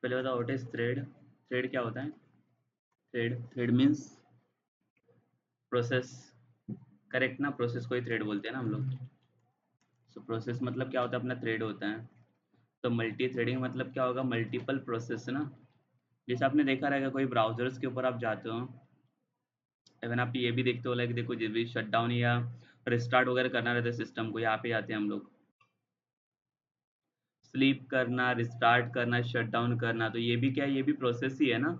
पहले बताओ what is thread. Thread क्या होता है? Thread means process. करेक्ट ना, प्रोसेस को ही थ्रेड बोलते हैं ना हम लोग। सो प्रोसेस मतलब क्या होता है? अपना थ्रेड होता है। तो मल्टी थ्रेडिंग मतलब क्या होगा? मल्टीपल प्रोसेस ना। जैसे आपने देखा रहेगा कोई ब्राउजर्स के ऊपर आप जाते हो, इवन आप ये भी देखते हो लाइक देखो जब भी शट डाउन या रिस्टार्ट वगैरह करना रहता है सिस्टम को, यहाँ पे आते हैं हम लोग। स्लीप करना, रिस्टार्ट करना, शट डाउन करना, तो ये भी क्या है? ये भी प्रोसेस ही है ना।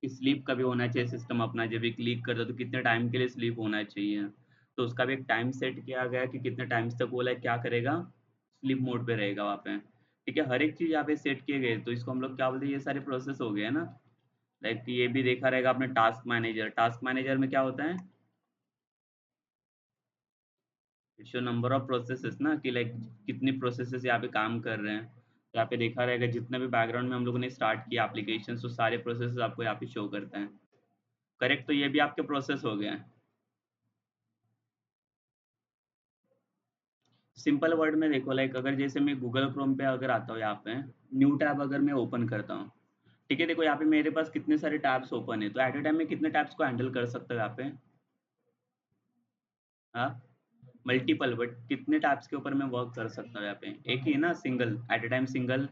कि स्लीप कभी होना चाहिए सिस्टम अपना, जब भी क्लिक करता है तो कितने टाइम के लिए स्लीप होना चाहिए। तो उसका भी एक टाइम सेट किया गया है कि कितने टाइम्स तक वो लाइक क्या करेगा, स्लीप मोड पे रहेगा वहाँ पे। ठीक है, हर एक चीज़ यहाँ पे सेट किए गए, तो इसको हम लोग क्या बोलते हैं? ये सारे प्रोसेस हो गए है ना। लाइक ये भी देखा रहेगा आपने टास्क मैनेजर। टास्क मैनेजर में क्या होता है? शो नंबर ऑफ प्रोसेसेस ना, कि लाइक कितनी प्रोसेसेस यहाँ पे काम कर रहे हैं। यहाँ पे देखा रहेगा जितने भी बैकग्राउंड में हम लोगों ने स्टार्ट किया एप्लीकेशन, तो सारे प्रोसेसेस आपको यहाँ पे शो करते हैं। करेक्ट, तो ये भी आपके प्रोसेस हो गए हैं। सिंपल वर्ड में देखो लाइक अगर जैसे मैं गूगल क्रोम पे अगर आता हूँ, यहाँ पे न्यू टैब अगर मैं ओपन करता हूँ, ठीक है, देखो यहाँ पे मेरे पास कितने सारे टैब्स ओपन है, तो एट ए टाइम में कितने टैब्स को हैंडल कर सकता हूँ यहाँ पे? हाँ, मल्टीपल, बट कितने टैब्स के ऊपर मैं वर्क कर सकता हूँ यहाँ पे? एक ही है ना, single, at a time single.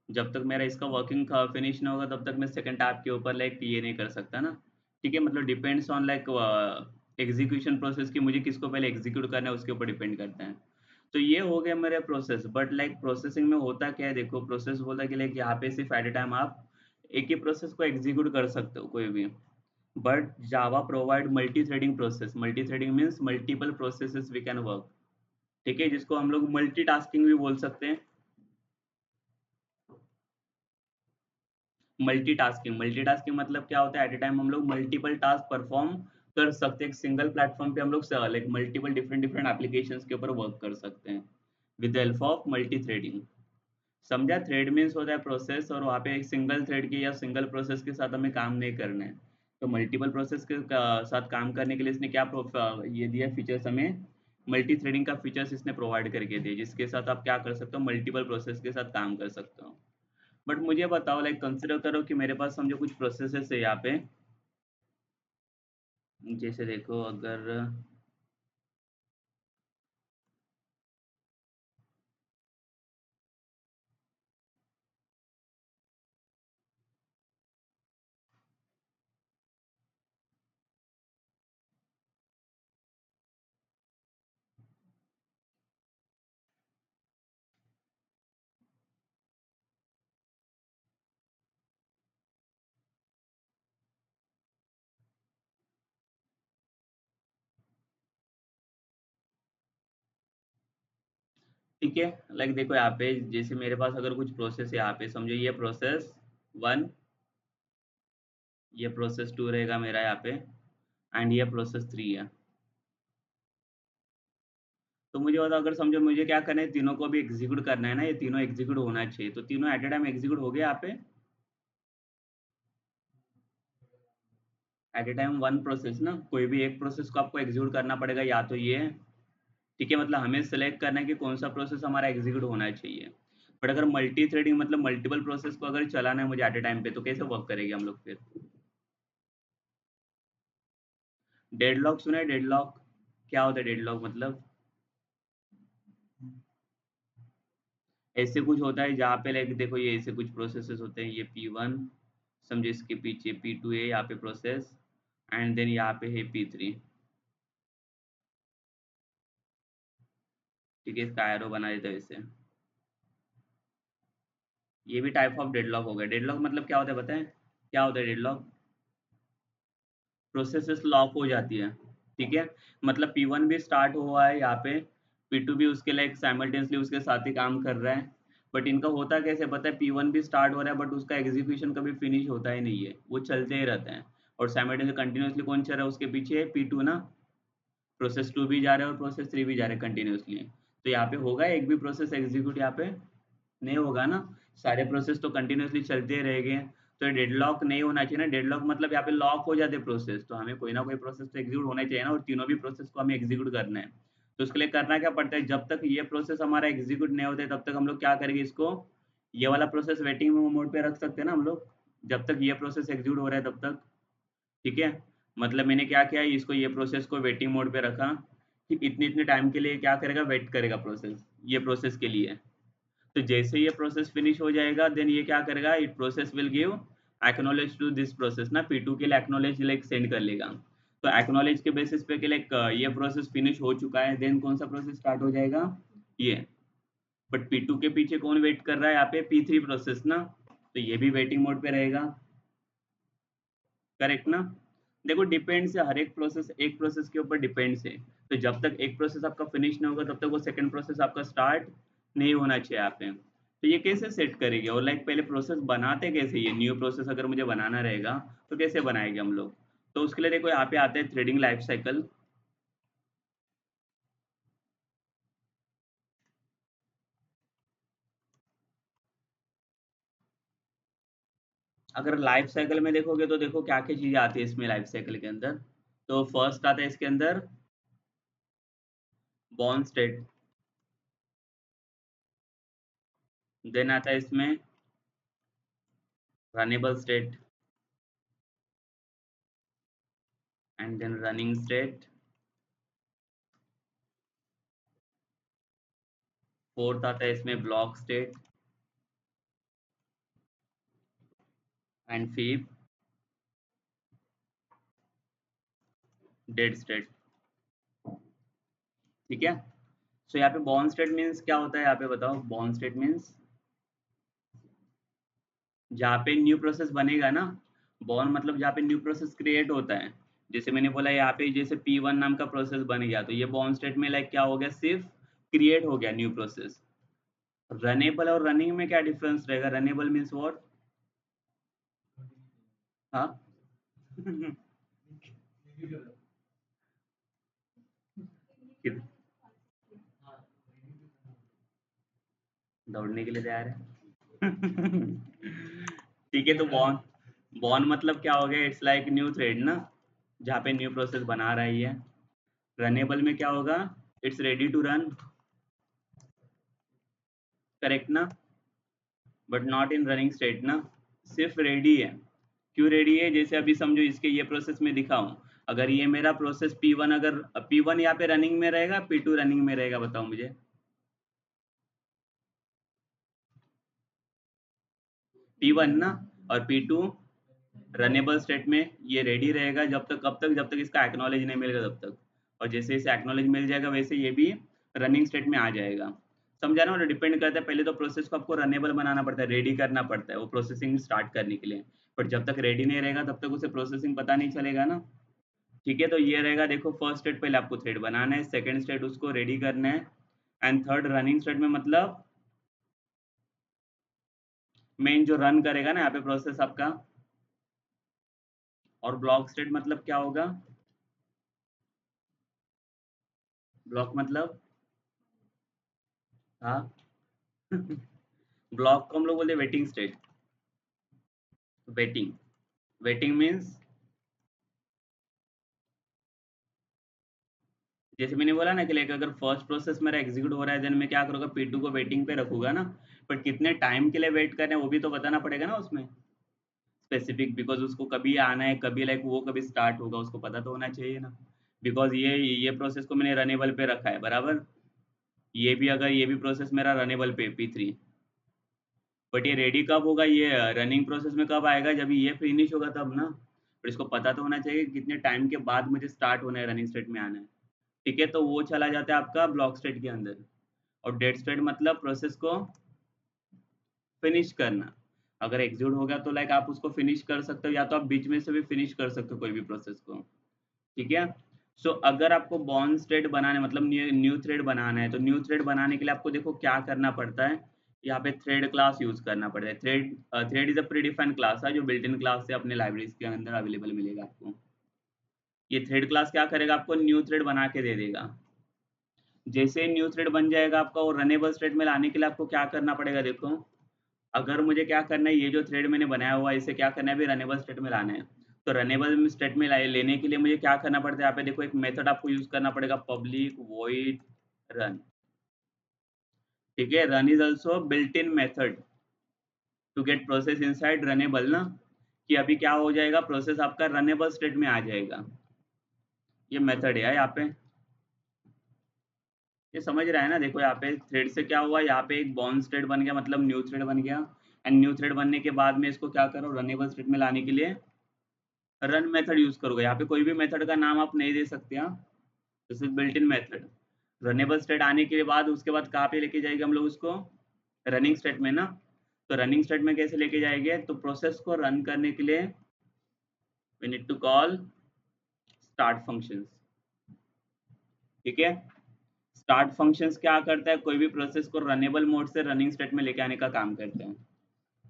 जब तक मेरा इसका वर्किंग फिनिश ना होगा तब तक मैं सेकंड टैब के ऊपर लाइक ये नहीं कर सकता ना। ठीक है, मतलब depends on like execution process की, मुझे किसको पहले एग्जीक्यूट करना है उसके ऊपर डिपेंड करता है। तो ये हो गया मेरा प्रोसेस, बट लाइक प्रोसेसिंग में होता क्या है? देखो प्रोसेस बोलता है कि लाइक यहाँ पे सिर्फ एट ए टाइम आप एक ही प्रोसेस को एग्जीक्यूट कर सकते हो कोई भी। But Java provide multithreading process. Multithreading means multiple processes we can work. ठीक है, जिसको हम लोग मल्टीटास्किंग भी बोल सकते हैं। मल्टीटास्किंग, मल्टीटास्किंग मतलब क्या होता है? एट ए टाइम हम लोग मल्टीपल टास्क परफॉर्म कर सकते हैं। एक सिंगल प्लेटफॉर्म पे हम लोग like multiple different different applications के ऊपर वर्क कर सकते हैं with the help of multi threading. समझा? थ्रेड मीन्स होता है प्रोसेस, और वहाँ पे एक सिंगल थ्रेड के या सिंगल प्रोसेस के साथ हमें काम नहीं करना है। तो मल्टीपल प्रोसेस के साथ काम करने के लिए इसने क्या ये दिया फीचर्स हमें? मल्टी थ्रेडिंग का फीचर्स इसने प्रोवाइड करके दिए, जिसके साथ आप क्या कर सकते हो? मल्टीपल प्रोसेस के साथ काम कर सकते हो। बट मुझे बताओ लाइक कंसिडर करो कि मेरे पास समझो कुछ प्रोसेसेस है यहाँ पे। जैसे देखो अगर ठीक है, लाइक देखो यहाँ पे जैसे मेरे पास अगर कुछ प्रोसेस है यहाँ पे, समझो ये प्रोसेस वन, ये प्रोसेस टू रहेगा मेरा यहाँ पे, एंड ये प्रोसेस थ्री है। तो मुझे बताओ अगर समझो मुझे क्या करना है, तीनों को भी एग्जीक्यूट करना है ना, ये तीनों एग्जीक्यूट होना चाहिए, तो तीनों एट ए टाइम एग्जीक्यूट हो गया यहाँ पे at a time one process ना। कोई भी एक प्रोसेस को आपको एग्जीक्यूट करना पड़ेगा, या तो ये। ठीक है, मतलब हमें सेलेक्ट करना है कि कौन सा प्रोसेस हमारा एग्जीक्यूट होना चाहिए। बट अगर मल्टी थ्रेडिंग मतलब मल्टीपल प्रोसेस को अगर चलाना है मुझे एट ए टाइम पे, तो कैसे वर्क करेगी हम लोग फिर? डेडलॉक सुना है? डेडलॉक क्या होता है? डेडलॉक मतलब ऐसे कुछ होता है जहाँ पे लाइक देखो ये ऐसे कुछ प्रोसेसेस होते हैं, ये P1, समझो इसके पीछे P2 है यहाँ पे प्रोसेस, एंड देन यहाँ पे है P3। ठीक है, इसका एरो बना देता है इसे। ये भी टाइप ऑफ डेडलॉक हो गया। डेडलॉक मतलब क्या होता है बताएं? क्या होता है डेडलॉक? प्रोसेसेस लॉक हो जाती है। ठीक है, मतलब P1 भी स्टार्ट हुआ है यहाँ पे, P2 भी उसके लाइक साइमल्टेनियसली उसके साथ ही काम कर रहा है। बट इनका होता कैसे पता है? P1 भी स्टार्ट हो रहा है बट उसका एग्जीक्यूशन कभी फिनिश होता ही नहीं है, वो चलते ही रहते हैं। और साइमल्टेनियसली कंटिन्यूसली कौन चल रहा है उसके पीछे? है P2 ना। प्रोसेस 2 भी जा रहा है और प्रोसेस 3 भी जा रहा है कंटिन्यूसली। तो यहाँ पे होगा एक भी प्रोसेस एग्जीक्यूट यहाँ पे? नहीं होगा ना। सारे प्रोसेस तो कंटिन्यूअसली चलते रहेंगे। तो डेडलॉक नहीं होना चाहिए ना। डेडलॉक मतलब यहाँ पे लॉक हो जाते प्रोसेस, तो हमें कोई ना कोई प्रोसेस तो एग्जीक्यूट होना चाहिए ना, और तीनों भी प्रोसेस को हमें एग्जीक्यूट करना है। तो उसके लिए करना क्या पड़ता है? जब तक ये प्रोसेस हमारा एग्जीक्यूट नहीं होता है तब तक हम लोग क्या करेंगे? इसको ये वाला प्रोसेस वेटिंग मोड पे रख सकते हैं ना हम लोग, जब तक ये प्रोसेस एग्जीक्यूट हो रहा है तब तक। ठीक है? मतलब मैंने क्या किया, इसको ये प्रोसेस को वेटिंग मोड पे रखा कि इतने-इतने टाइम के लिए क्या करेगा, वेट करेगा प्रोसेस, ये प्रोसेस के लिए। तो जैसे ये प्रोसेस फिनिश हो जाएगा, देन ये क्या करेगा, it process will give acknowledge to this process ना, P2 के लिए एक्नॉलेज लाइक सेंड कर लेगा। तो एक्नॉलेज के बेसिस पे कि लाइक ये प्रोसेस फिनिश हो चुका है, देन कौन सा प्रोसेस स्टार्ट हो जाएगा, ये। बट P2 के पीछे कौन वेट कर रहा है यहाँ पे, P3 प्रोसेस ना, तो ये भी वेटिंग मोड पे रहेगा। करेक्ट ना? देखो डिपेंड्स है, हर एक प्रोसेस के ऊपर डिपेंड्स है। तो जब तक एक प्रोसेस आपका फिनिश नहीं होगा तब तक वो सेकंड प्रोसेस आपका स्टार्ट नहीं होना चाहिए यहाँ पे। तो ये कैसे सेट करेंगे, और लाइक पहले प्रोसेस बनाते कैसे, ये न्यू प्रोसेस अगर मुझे बनाना रहेगा तो कैसे बनाएंगे हम लोग? तो उसके लिए देखो यहाँ पे आते हैं थ्रेडिंग लाइफ साइकिल। अगर लाइफ साइकिल में देखोगे तो देखो क्या क्या चीजें आती है इसमें लाइफ साइकिल के अंदर। तो फर्स्ट आता है इसके अंदर बॉर्न स्टेट, देन आता है इसमें runnable state, and then running state, fourth आता है इसमें block state, and fifth dead state. ठीक है? सो यहाँ पे बॉर्न स्टेट मीन्स क्या होता है, यहाँ पे बताओ। बॉर्न स्टेट मीन्स जहाँ पे न्यू प्रोसेस बनेगा ना, बॉर्न मतलब जहाँ पे न्यू प्रोसेस क्रिएट होता है। जैसे मैंने बोला यहाँ पे जैसे P1 नाम का प्रोसेस बन गया, तो ये बॉर्न स्टेट में लाइक क्या हो गया, सिर्फ क्रिएट हो गया न्यू प्रोसेस। रनेबल और रनिंग में क्या डिफरेंस रहेगा, रनेबल मीन्स व्हाट? हाँ। कित- दौड़ने के लिए तैयार है। ठीक है, तो बॉर्न बॉर्न मतलब क्या हो गया, इट्स लाइक न्यू थ्रेड ना, जहाँ पे न्यू प्रोसेस बना रही है। रनेबल में क्या होगा, it's ready to run. Correct ना? But not in running state ना, सिर्फ रेडी है। क्यों रेडी है, जैसे अभी समझो इसके ये प्रोसेस में दिखाऊं, अगर ये मेरा प्रोसेस P1, अगर P1 यहाँ पे रनिंग में रहेगा, P2 रनिंग में रहेगा, बताओ मुझे। P1 ना, और P2 रनेबल स्टेट में ये रेडी रहेगा जब तक, कब तक, जब तक इसका एक्नॉलेज नहीं मिलेगा तब तक। और जैसे इसे एक्नॉलेज मिल जाएगा वैसे ये भी रनिंग स्टेट में आ जाएगा। समझा ना? और डिपेंड करता है, पहले तो प्रोसेस को आपको रनेबल बनाना पड़ता है, रेडी करना पड़ता है वो प्रोसेसिंग स्टार्ट करने के लिए। बट जब तक रेडी नहीं रहेगा तब तक उसे प्रोसेसिंग पता नहीं चलेगा ना। ठीक है, तो ये रहेगा, देखो फर्स्ट स्टेट पहले आपको थ्रेड बनाना है, सेकंड स्टेट उसको रेडी करना है, एंड थर्ड रनिंग स्टेट में मतलब मेन जो रन करेगा ना यहाँ पे प्रोसेस आपका। और ब्लॉक स्टेट मतलब क्या होगा, ब्लॉक मतलब, हाँ। ब्लॉक को हम लोग बोलते हैं waiting state. Waiting, waiting means जैसे मैंने बोला ना कि लाइक अगर फर्स्ट प्रोसेस मेरा एग्जीक्यूट हो रहा है, देन मैं क्या करूँगा, P2 को वेटिंग पे रखूंगा ना। बट कितने टाइम के लिए वेट करना है वो भी तो बताना पड़ेगा ना उसमें, स्पेसिफिक, बिकॉज उसको कभी आना है, कभी लाइक वो कभी स्टार्ट होगा, उसको पता तो होना चाहिए ना। बिकॉज ये प्रोसेस को मैंने रनेबल पे रखा है, बराबर। ये भी, अगर ये भी प्रोसेस मेरा रनेबल पे P3, बट ये रेडी कब होगा, ये रनिंग प्रोसेस में कब आएगा, जब ये फिनिश होगा तब ना। पर इसको पता तो होना चाहिए कि कितने टाइम के बाद मुझे स्टार्ट होना है, रनिंग स्टेट में आना है। ठीक है, तो वो चला जाता है आपका ब्लॉक स्टेट के अंदर। और डेड स्टेट मतलब प्रोसेस को फिनिश करना। अगर एग्जीक्यूट हो गया तो लाइक आप उसको फिनिश कर सकते हो, या तो आप बीच में से भी फिनिश कर सकते हो कोई भी प्रोसेस को। ठीक है? सो अगर आपको बॉर्न स्टेट बनाना है, मतलब न्यू न्यू थ्रेड बनाना है, तो न्यू थ्रेड बनाने के लिए आपको देखो क्या करना पड़ता है, यहाँ पे थ्रेड क्लास यूज करना पड़ता है। Thread is a predefined class है, जो बिल्ट इन क्लास से अपने लाइब्रेरीज के अंदर अवेलेबल मिलेगा आपको। ये थ्रेड क्लास क्या करेगा, आपको न्यू थ्रेड बना के दे देगा। जैसे न्यू थ्रेड बन जाएगा आपका, और रनेबल स्टेट में लाने के लिए आपको क्या करना पड़ेगा, देखो। अगर मुझे क्या करना है, ये जो थ्रेड मैंने बनाया हुआ है इसे क्या करना है, अभी रनेबल स्टेट में लाना है। तो रनेबल स्टेट में लेने के लिए मुझे क्या करना पड़ता है, यहाँ पे देखो एक मेथड आपको यूज करना पड़ेगा, पब्लिक वॉइड रन। ठीक है, run is also built in method. To get process inside runnable ना, कि अभी क्या हो जाएगा, प्रोसेस आपका रनेबल स्टेट में आ जाएगा। ये मेथड है यहाँ पे, ये समझ रहा है ना। देखो यहाँ पे थ्रेड से क्या हुआ, यहाँ पे एक बाउंड स्टेट बन गया, मतलब न्यू थ्रेड बन गया। एंड न्यू थ्रेड बनने के बाद में इसको क्या करो, रनेबल स्टेट में लाने के लिए रन मेथड यूज करोगे। यहाँ पे कोई भी मेथड का नाम आप नहीं दे सकते हैं, this is built in method. Runnable state आने के बाद उसके बाद कहाँ पे लेके जाएंगे हम लोग उसको, रनिंग स्टेट में ना। तो रनिंग स्टेट में कैसे लेके जाएंगे, तो प्रोसेस को रन करने के लिए we need to call start functions. ठीक है, स्टार्ट फंक्शंस क्या करता है, कोई भी प्रोसेस को रनेबल मोड से रनिंग स्टेट में लेके आने का काम करते हैं।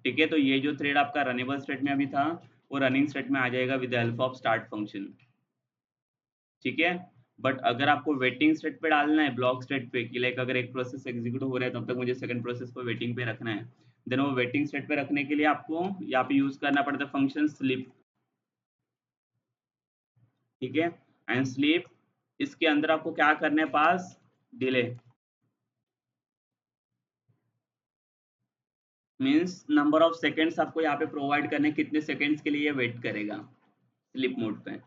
ठीक है, तो ये जो थ्रेड आपका रनेबल स्टेट में अभी था, वो रनिंग स्टेट में आ जाएगा with the help of start function. ठीक है, बट अगर आपको वेटिंग स्टेट पे डालना है, ब्लॉक स्टेट पे, कि लाइक अगर एक प्रोसेस एग्जीक्यूट हो रहा है तब तक मुझे सेकंड प्रोसेस को वेटिंग पे रखना है, देन वो वेटिंग स्टेट पे रखने के लिए आपको यहाँ पे यूज करना पड़ता है फंक्शन स्लीप। ठीक है, एंड स्लीप इसके अंदर आपको क्या करना है, pass delay, means number of seconds आपको यहाँ पे प्रोवाइड करने, कितने सेकेंड्स के लिए ये वेट करेगा स्लीप मोड पे।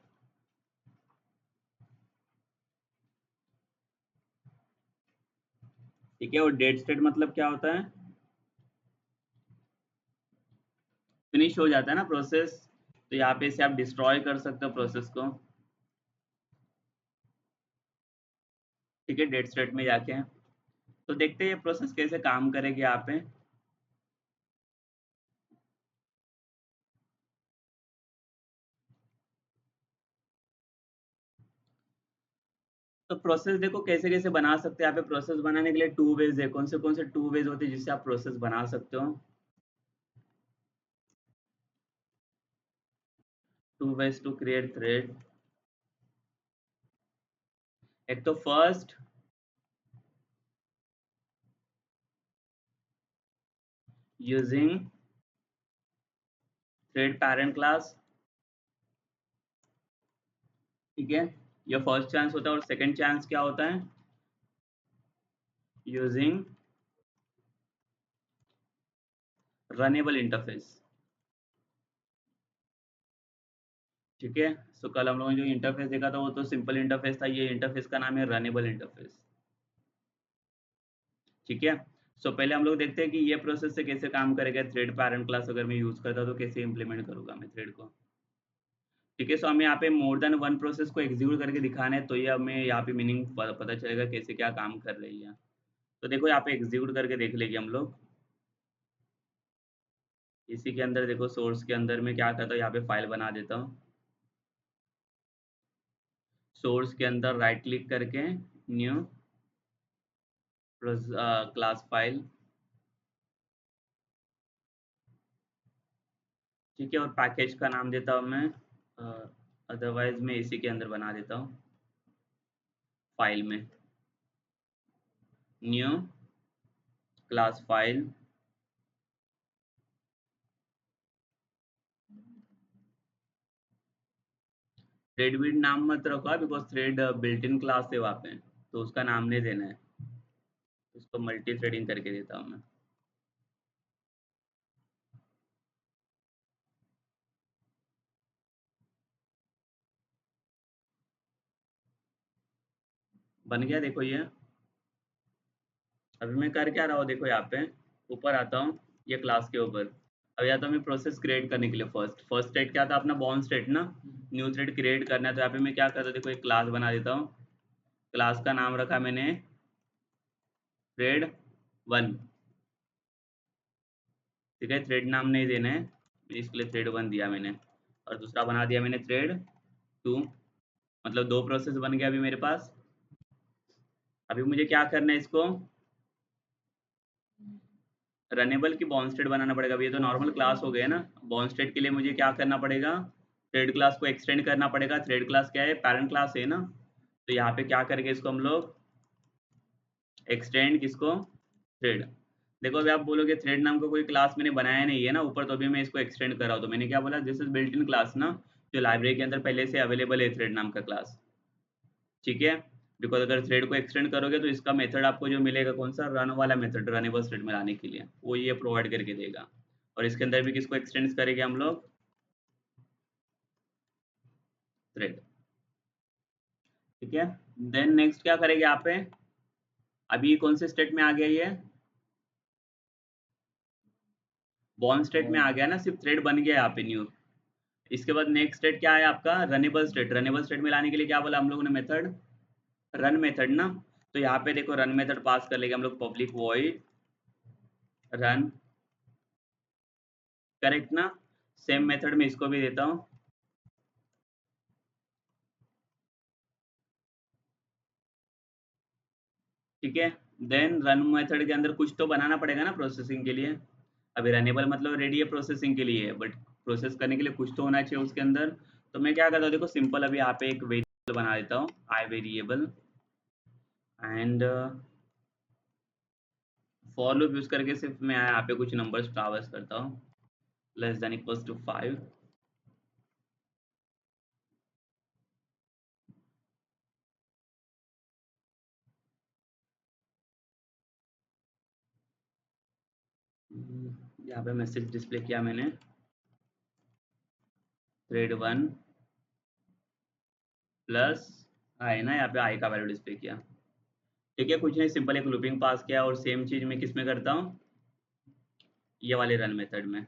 ठीक है, और डेड स्टेट मतलब क्या होता है, फिनिश हो जाता है ना प्रोसेस, तो यहाँ पे से आप डिस्ट्रॉय कर सकते हो प्रोसेस को। ठीक है, डेड स्टेट में जाके तो देखते हैं ये प्रोसेस कैसे काम करेगी यहाँ पे। तो प्रोसेस देखो कैसे कैसे बना सकते हैं, यहाँ पे प्रोसेस बनाने के लिए टू वेज है। कौन से टू वेज होते हैं जिससे आप प्रोसेस बना सकते हो, two ways to create thread. एक तो first using thread parent class. ठीक है, ये फर्स्ट चांस होता है, और सेकंड चांस क्या होता है, यूजिंग रनेबल इंटरफेस। ठीक है, सो कल हम लोगों ने जो इंटरफेस देखा था वो तो सिंपल इंटरफेस था, ये इंटरफेस का नाम है रनेबल इंटरफेस। ठीक है, सो पहले हम लोग देखते हैं कि ये प्रोसेस से कैसे काम करेगा, थ्रेड पैरेंट क्लास अगर मैं यूज करता तो कैसे इंप्लीमेंट करूंगा मैं थ्रेड को। ठीक है, सो हमें यहाँ पे मोर देन वन प्रोसेस को एग्जीक्यूट करके दिखाना है, तो ये हमें यहाँ पे मीनिंग पता चलेगा कैसे क्या काम कर रही है। तो देखो यहाँ पे एग्जीक्यूट करके देख लेंगे हम लोग। इसी के अंदर देखो सोर्स के अंदर में क्या करता हूँ, यहाँ पे फाइल बना देता हूँ। सोर्स के अंदर राइट क्लिक करके न्यू क्लास फाइल। ठीक है, और पैकेज का नाम देता हूँ मैं, अदरवाइज मैं इसी के अंदर बना देता हूँ फाइल में, new class file. Thread build नाम मत रखो because thread built in class है वहाँ पे, तो उसका नाम नहीं देना है, उसको मल्टी थ्रेडिंग करके देता हूँ मैं। बन गया देखो ये। अभी मैं कर क्या रहा हूँ, देखो यहाँ पे ऊपर आता हूँ, ये क्लास के ऊपर। अब या तो हमें प्रोसेस क्रिएट करने के लिए फर्स्ट फर्स्ट स्टेट क्या था अपना, बॉन्ड स्टेट ना, न्यू थ्रेड क्रिएट करना है। तो यहाँ पे मैं क्या करता हूँ, देखो एक क्लास बना देता हूँ, क्लास का नाम रखा मैंने थ्रेड वन। ठीक है, थ्रेड नाम नहीं देना है, इसके लिए थ्रेड वन दिया मैंने, और दूसरा बना दिया मैंने थ्रेड टू। मतलब दो प्रोसेस बन गया अभी मेरे पास। अभी मुझे क्या करना है, इसको रनेबल की बॉन्ड स्टेट बनाना पड़ेगा। अभी ये तो नॉर्मल क्लास हो गया ना, बॉन्ड स्टेट के लिए मुझे क्या करना पड़ेगा, थ्रेड क्लास को एक्सटेंड करना पड़ेगा। थ्रेड क्लास क्या है, पैरेंट क्लास है ना, तो यहाँ पे क्या करेंगे इसको हम लोग, एक्सटेंड किसको, थ्रेड। देखो अभी आप बोलोगे थ्रेड नाम का कोई क्लास मैंने बनाया नहीं है ना ऊपर, तो अभी मैं इसको एक्सटेंड कर रहा हूँ। तो मैंने क्या बोला, this is built in class ना, जो लाइब्रेरी के अंदर पहले से अवेलेबल है थ्रेड नाम का क्लास। ठीक है, बिकॉज अगर थ्रेड को एक्सटेंड करोगे तो इसका मेथड आपको जो मिलेगा कौन सा, रन वाला मेथड, रनेबल स्टेट में लाने के लिए वो ये प्रोवाइड करके देगा। और इसके अंदर भी किसको एक्सटेंड करेंगे हम लोग, थ्रेड। ठीक है, देन नेक्स्ट क्या करेंगे यहाँ पे, अभी कौन से स्टेट में आ गया ये, बॉर्न स्टेट में आ गया ना, सिर्फ थ्रेड बन गया यहाँ पे न्यू। इसके बाद नेक्स्ट स्टेट क्या है आपका, रनेबल स्टेट। रनेबल स्टेट में लाने के लिए क्या बोला हम लोगों ने, मेथड रन मेथड ना। तो यहाँ पे देखो रन मेथड पास कर लेंगे हम लोग, पब्लिक वॉइड रन, करेक्ट ना। सेम मेथड में इसको भी देता हूँ। ठीक है, देन रन मेथड के अंदर कुछ तो बनाना पड़ेगा ना प्रोसेसिंग के लिए। अभी रनेबल मतलब रेडी है प्रोसेसिंग के लिए, बट प्रोसेस करने के लिए कुछ तो होना चाहिए उसके अंदर। तो मैं क्या करता हूँ, देखो सिंपल अभी यहाँ पे एक वेरिएबल बना देता हूँ, I variable, and for loop use करके सिर्फ मैं यहाँ पे कुछ नंबर्स ट्रावर्स करता हूँ, लेस देन इक्वल्स टू 5। यहाँ पे मैसेज डिस्प्ले किया मैंने, थ्रेड 1 प्लस आई ना, यहाँ पे आई का वैल्यू डिस्प्ले किया। ठीक है, कुछ नहीं, सिंपल एक लूपिंग पास किया, और सेम चीज मैं किस में करता हूँ, ये वाले रन मेथड में।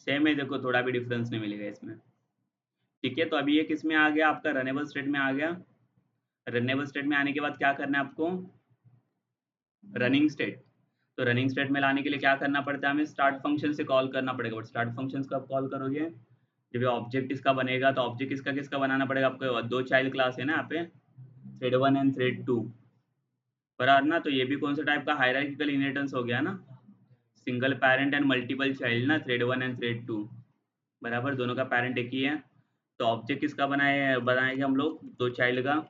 सेम है, देखो थोड़ा भी डिफरेंस नहीं मिलेगा इसमें। ठीक है, तो अभी ये किस में आ गया, आपका रनेबल स्टेट में आ गया। रनेबल स्टेट में आने के बाद क्या करना है आपको, रनिंग स्टेट। तो रनिंग स्टेट में लाने के लिए क्या करना पड़ता है, हमें स्टार्ट फंक्शन से कॉल करना पड़ेगा। बट स्टार्ट फंक्शन कब कॉल करोगे, जब ये ऑब्जेक्ट इसका बनेगा। तो ऑब्जेक्ट किसका किसका बनाना पड़ेगा आपको, दो चाइल्ड क्लास है ना यहाँ पे, थ्रेड 1 एंड थ्रेड 2, बराबर ना। तो ये भी कौन सा टाइप का हायरार्किकल इनहेरिटेंस हो गया ना, single parent and multiple child ना, थ्रेड 1 एंड थ्रेड 2, बराबर, दोनों का पेरेंट एक ही है। तो ऑब्जेक्ट किसका बनाएंगे हम लोग, दो चाइल्ड का।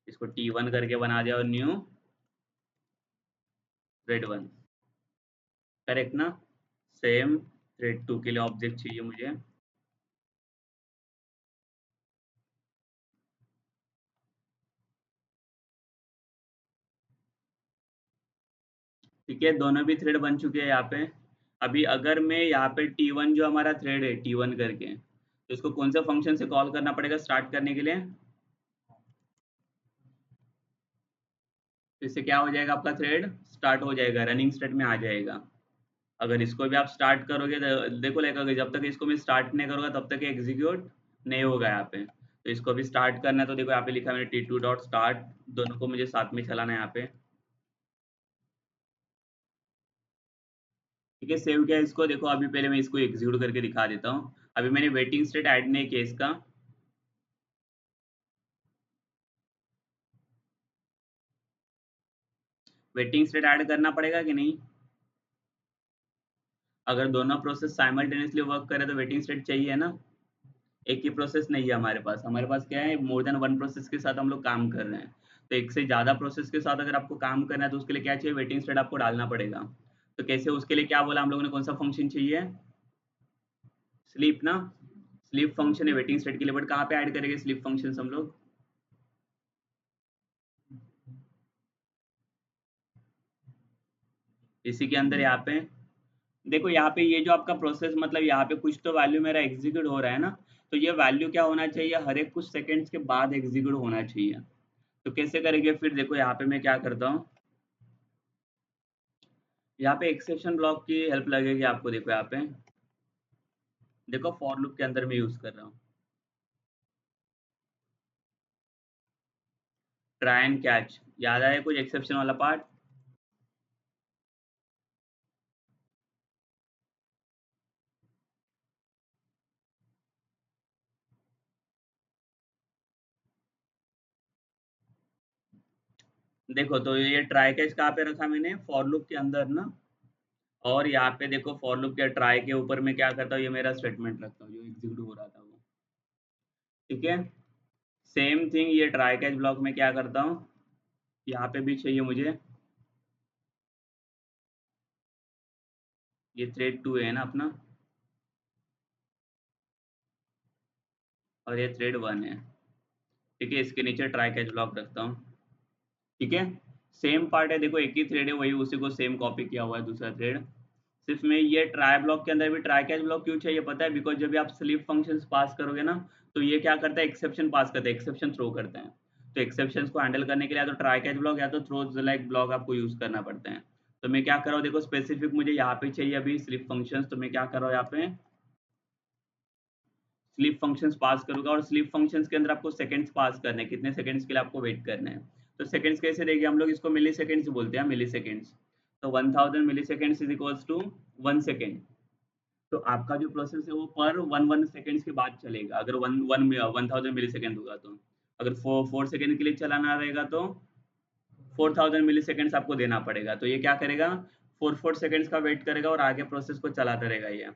इसको T1 करके बना दिया, और न्यू थ्रेड 1, करेक्ट ना। सेम थ्रेड 2 के लिए ऑब्जेक्ट चाहिए मुझे। ठीक है, दोनों भी थ्रेड बन चुके हैं यहाँ पे। अभी अगर मैं यहाँ पे T1 जो हमारा थ्रेड है T1 करके, तो इसको कौन से फंक्शन से कॉल करना पड़ेगा स्टार्ट करने के लिए, तो इससे क्या हो जाएगा, आपका थ्रेड स्टार्ट हो जाएगा, रनिंग स्टेट में आ जाएगा। अगर इसको भी आप स्टार्ट करोगे तो देखो, लाइक अगर जब तक इसको मैं स्टार्ट नहीं करूँगा तब तक एग्जीक्यूट नहीं होगा यहाँ पे। तो इसको भी स्टार्ट करना है, तो देखो यहाँ पे लिखा मैंने T2 डॉट स्टार्ट, दोनों को मुझे साथ में चलाना है यहाँ पे। ठीक है, सेव किया इसको, देखो अभी पहले मैं इसको एग्जीक्यूट करके दिखा देता हूँ। अभी मैंने वेटिंग स्टेट ऐड नहीं किया इसका। वेटिंग स्टेट ऐड करना पड़ेगा कि नहीं, अगर दोनों प्रोसेस साइमल्टेनियसली वर्क करे तो वेटिंग स्टेट चाहिए ना। एक ही प्रोसेस नहीं है हमारे पास, हमारे पास क्या है, मोर देन वन प्रोसेस के साथ हम लोग काम कर रहे हैं। तो एक से ज़्यादा प्रोसेस के साथ अगर आपको काम करना है तो उसके लिए क्या चाहिए, वेटिंग स्टेट आपको डालना पड़ेगा। तो कैसे, उसके लिए क्या बोला हम लोगों ने, कौन सा फंक्शन चाहिए, स्लीप ना। स्लीप फंक्शन है वेटिंग स्टेट के लिए, बट कहाँ पे ऐड करेंगे स्लीप फंक्शन हम लोग, इसी के अंदर यहाँ पे। देखो यहाँ पे ये जो आपका प्रोसेस, मतलब यहाँ पे कुछ तो वैल्यू मेरा एग्जीक्यूट हो रहा है ना, तो ये वैल्यू क्या होना चाहिए, हर एक कुछ सेकंड्स के बाद एग्जीक्यूट होना चाहिए। तो कैसे करेंगे फिर, देखो यहाँ पे मैं क्या करता हूँ, यहाँ पे एक्सेप्शन ब्लॉक की हेल्प लगेगी आपको। देखो यहाँ पे, देखो फॉर लूप के अंदर मैं यूज कर रहा हूँ ट्राई एंड कैच, याद आया कुछ एक्सेप्शन वाला पार्ट। देखो तो ये ट्राई कैच कहाँ पे रखा मैंने, फॉर लूप के अंदर ना। और यहाँ पे देखो फॉर लूप के ट्राई के ऊपर मैं क्या करता हूँ, ये मेरा स्टेटमेंट रखता हूँ जो एग्जीक्यूट हो रहा था वो। ठीक है, सेम थिंग ये ट्राई कैच ब्लॉक में क्या करता हूँ, यहाँ पे भी चाहिए मुझे, ये थ्रेड 2 है ना अपना, और ये थ्रेड 1 है। ठीक है, इसके नीचे ट्राई कैच ब्लॉक रखता हूँ। ठीक है, सेम पार्ट है, देखो एक ही थ्रेड है, वही उसी को सेम कॉपी किया हुआ है दूसरा थ्रेड। सिर्फ में ये ट्राई ब्लॉक के अंदर भी ट्राई कैच ब्लॉक क्यों चाहिए पता है? बिकॉज जब भी आप स्लीप फंक्शंस पास करोगे ना, तो ये क्या करता है, एक्सेप्शन पास करता है, एक्सेप्शन थ्रो करते हैं। तो एक्सेप्शंस को हैंडल करने के लिए या तो ट्राई कैच ब्लॉक या तो थ्रोज लाइक ब्लॉक आपको यूज करना पड़ता है। तो मैं क्या कर रहा हूँ, देखो स्पेसिफिक मुझे यहाँ पे चाहिए अभी स्लीप फंक्शंस, तो मैं क्या कर रहा हूँ यहाँ पे स्लीप फंक्शंस पास करूँगा, और स्लीप फंक्शंस के अंदर आपको सेकंड्स पास करने हैं, कितने सेकंड्स के लिए आपको वेट करना है। तो सेकंड्स कैसे देंगे हम लोग, इसको मिली सेकंड्स बोलते हैं, मिली सेकंड्स। तो 1000 milliseconds is equals to 1 second. तो आपका जो प्रोसेस है वो पर वन वन सेकेंड्स के बाद चलेगा, अगर वन वन 1000 मिली सेकेंड होगा तो। अगर 4 सेकेंड के लिए चलाना रहेगा तो 4000 मिली सेकेंड्स आपको देना पड़ेगा। तो ये क्या करेगा, 4 4 सेकेंड्स का वेट करेगा और आगे प्रोसेस को चलाता रहेगा ये।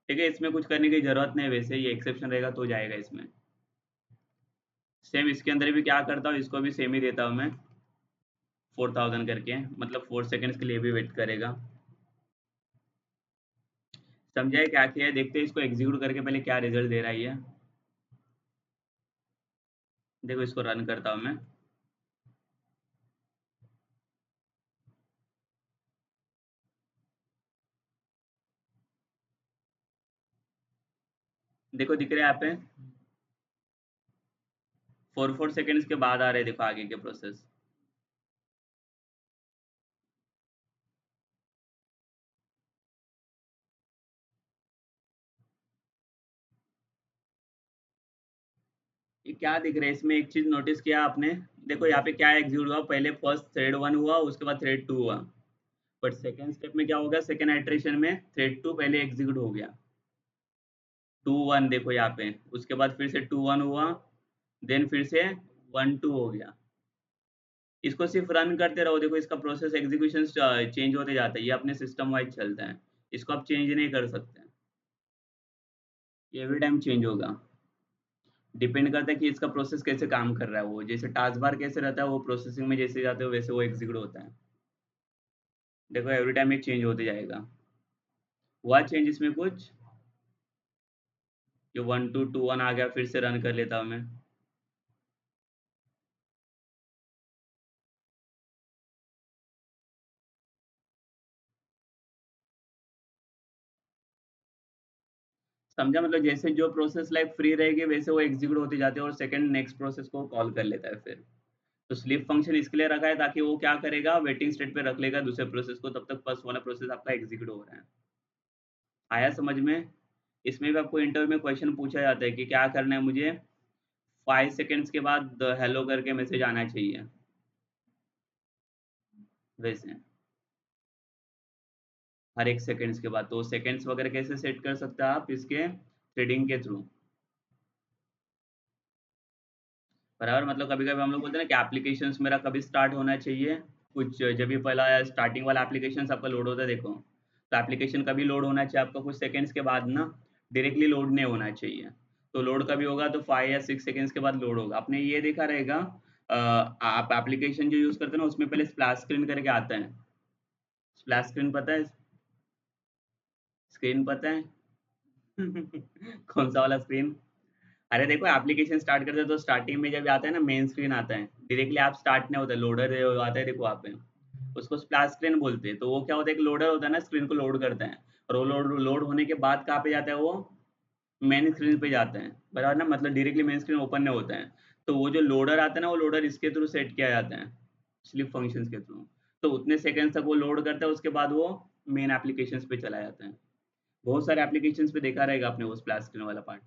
ठीक है, इसमें कुछ करने की जरूरत नहीं है, वैसे ये एक्सेप्शन रहेगा तो जाएगा इसमें। सेम इसके अंदर भी क्या करता हूँ, इसको भी सेम ही देता हूँ मैं, 4000 करके, मतलब 4 सेकेंड्स के लिए भी वेट करेगा। समझा है क्या किया है? देखते हैं इसको एग्जीक्यूट करके पहले क्या रिजल्ट दे रहा है ये। देखो इसको रन करता हूँ मैं। देखो दिख रहा है यहाँ पे, 4 4 सेकेंड्स के बाद आ रहे हैं, देखो आगे के प्रोसेस। ये क्या दिख रहा है इसमें, एक चीज नोटिस किया आपने? देखो यहाँ पे क्या एग्जीक्यूट हुआ, पहले फर्स्ट थ्रेड 1 हुआ, उसके बाद थ्रेड 2 हुआ। बट सेकेंड स्टेप में क्या होगा, सेकेंड आइट्रेशन में थ्रेड 2 पहले एग्जीक्यूट हो गया, 2 1, देखो यहाँ पे, उसके बाद फिर से 2 1 हुआ, देन फिर से 1 2 हो गया। इसको सिर्फ रन करते रहो, देखो इसका प्रोसेस एग्जीक्यूशन चेंज होते जाता है, ये अपने सिस्टम वाइज चलता है, इसको आप चेंज नहीं कर सकते, ये एवरी टाइम चेंज होगा। डिपेंड करता है कि इसका प्रोसेस कैसे काम कर रहा है, वो जैसे टास्क बार कैसे रहता है, वो प्रोसेसिंग में जैसे जाते हो वैसे वो एग्जीक्यूट होता है। देखो एवरी टाइम ये चेंज होते जाएगा। हुआ चेंज इसमें कुछ, ये 1 2 2 1 आ गया, फिर से रन कर लेता हूँ मैं। समझा, मतलब जैसे जो प्रोसेस लाइक फ्री रहेगी वैसे वो एग्जीक्यूट होती जाती है और सेकंड नेक्स्ट प्रोसेस को कॉल कर लेता है फिर। तो स्लीप फंक्शन इसके लिए रखा है ताकि वो क्या करेगा, वेटिंग स्टेट पे रख लेगा दूसरे प्रोसेस को, तब तक फर्स्ट वाला प्रोसेस आपका एग्जीक्यूट हो रहा है। आया समझ में? इसमें भी आपको इंटरव्यू में क्वेश्चन पूछा जाता है कि क्या करना है मुझे, 5 सेकेंड्स के बाद हेलो करके मैसेज आना चाहिए, वैसे हर एक सेकेंड्स के बाद। तो सेकेंड्स वगैरह कैसे सेट कर सकते हैं आप, इसके थ्रेडिंग के थ्रू। बराबर, मतलब कभी कभी हम लोग बोलते हैं ना कि एप्लीकेशंस मेरा कभी स्टार्ट होना चाहिए, कुछ जब भी पहला स्टार्टिंग वाला एप्लीकेशन आपका लोड होता है, देखो तो एप्लीकेशन कभी लोड होना चाहिए आपका कुछ सेकंड्स के बाद ना, डायरेक्टली लोड नहीं होना चाहिए। तो लोड कभी होगा तो 5 या 6 सेकंड्स के बाद लोड होगा। आपने ये देखा रहेगा, आप एप्लीकेशन जो यूज करते हैं ना उसमें पहले स्प्लैश स्क्रीन करके आता है। स्प्लैश स्क्रीन पता है? स्क्रीन पता है? कौन सा वाला स्क्रीन? अरे देखो एप्लीकेशन स्टार्ट करते हैं तो स्टार्टिंग में जब आता है ना मेन स्क्रीन आता है, डायरेक्टली आप स्टार्ट नहीं होता, लोडर आता है, देखो आप पे, उसको स्प्लैश स्क्रीन बोलते हैं। तो वो क्या होता है, एक लोडर होता है ना, स्क्रीन को लोड करता है, और वो लोड लोड होने के बाद कहाँ पे जाता है वो, मेन स्क्रीन पे जाता है, बराबर ना, मतलब डायरेक्टली मेन स्क्रीन ओपन नहीं होता है। तो वो जो लोडर आता है ना, वो लोडर इसके थ्रू सेट किया जाता है, स्लीप फंक्शंस के थ्रू। तो उतने सेकंड तक वो लोड करता है, उसके बाद वो मेन एप्लीकेशंस पे चला जाता है। बहुत सारे एप्लीकेशंस पे देखा रहेगा आपने वो स्प्लैश स्क्रीन वाला पार्ट।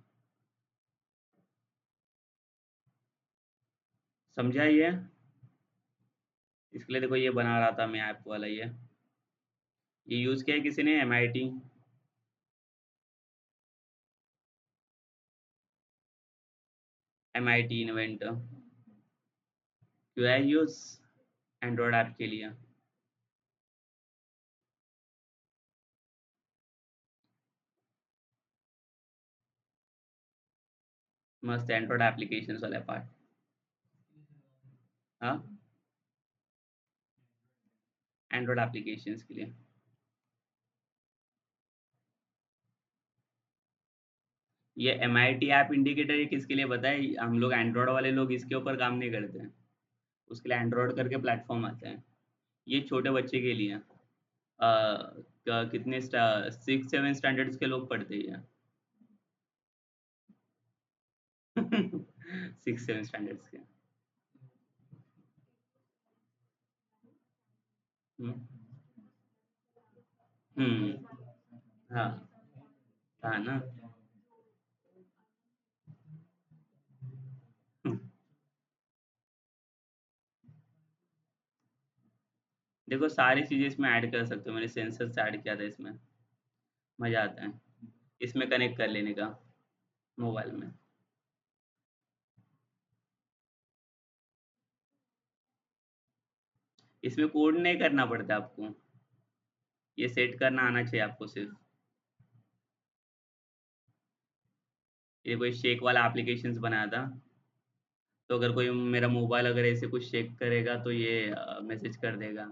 समझा ये? इसके लिए देखो ये बना रहा था मैं ऐप वाला, ये यूज़ किया है किसी ने, MIT, MIT inventor. UI use Android app के लिए। मस्त एंड्रॉयड एप्लीकेशंस वाला पार्ट। हाँ, एंड्रॉयड एप्लीकेशंस के लिए। ये MIT ऐप इंडिकेटर ये किसके लिए बताए, हम लोग एंड्रॉयड वाले लोग इसके ऊपर काम नहीं करते हैं, उसके लिए एंड्रॉयड करके प्लेटफॉर्म आता है। ये छोटे बच्चे के लिए कितने 6-7 स्टैंडर्ड्स के लोग पढ़ते हैं। 6-7 स्टैंडर्ड्स के। हम्म। हम्म। हाँ। हाँ ना। देखो सारी चीजें इसमें ऐड कर सकते हो, मैंने सेंसर से ऐड किया था इसमें। मजा आता है इसमें कनेक्ट कर लेने का मोबाइल में। इसमें कोड नहीं करना पड़ता आपको, ये सेट करना आना चाहिए आपको सिर्फ। ये कोई शेक वाला एप्लीकेशंस बनाया था, तो अगर कोई मेरा मोबाइल अगर ऐसे कुछ शेक करेगा तो ये मैसेज कर देगा,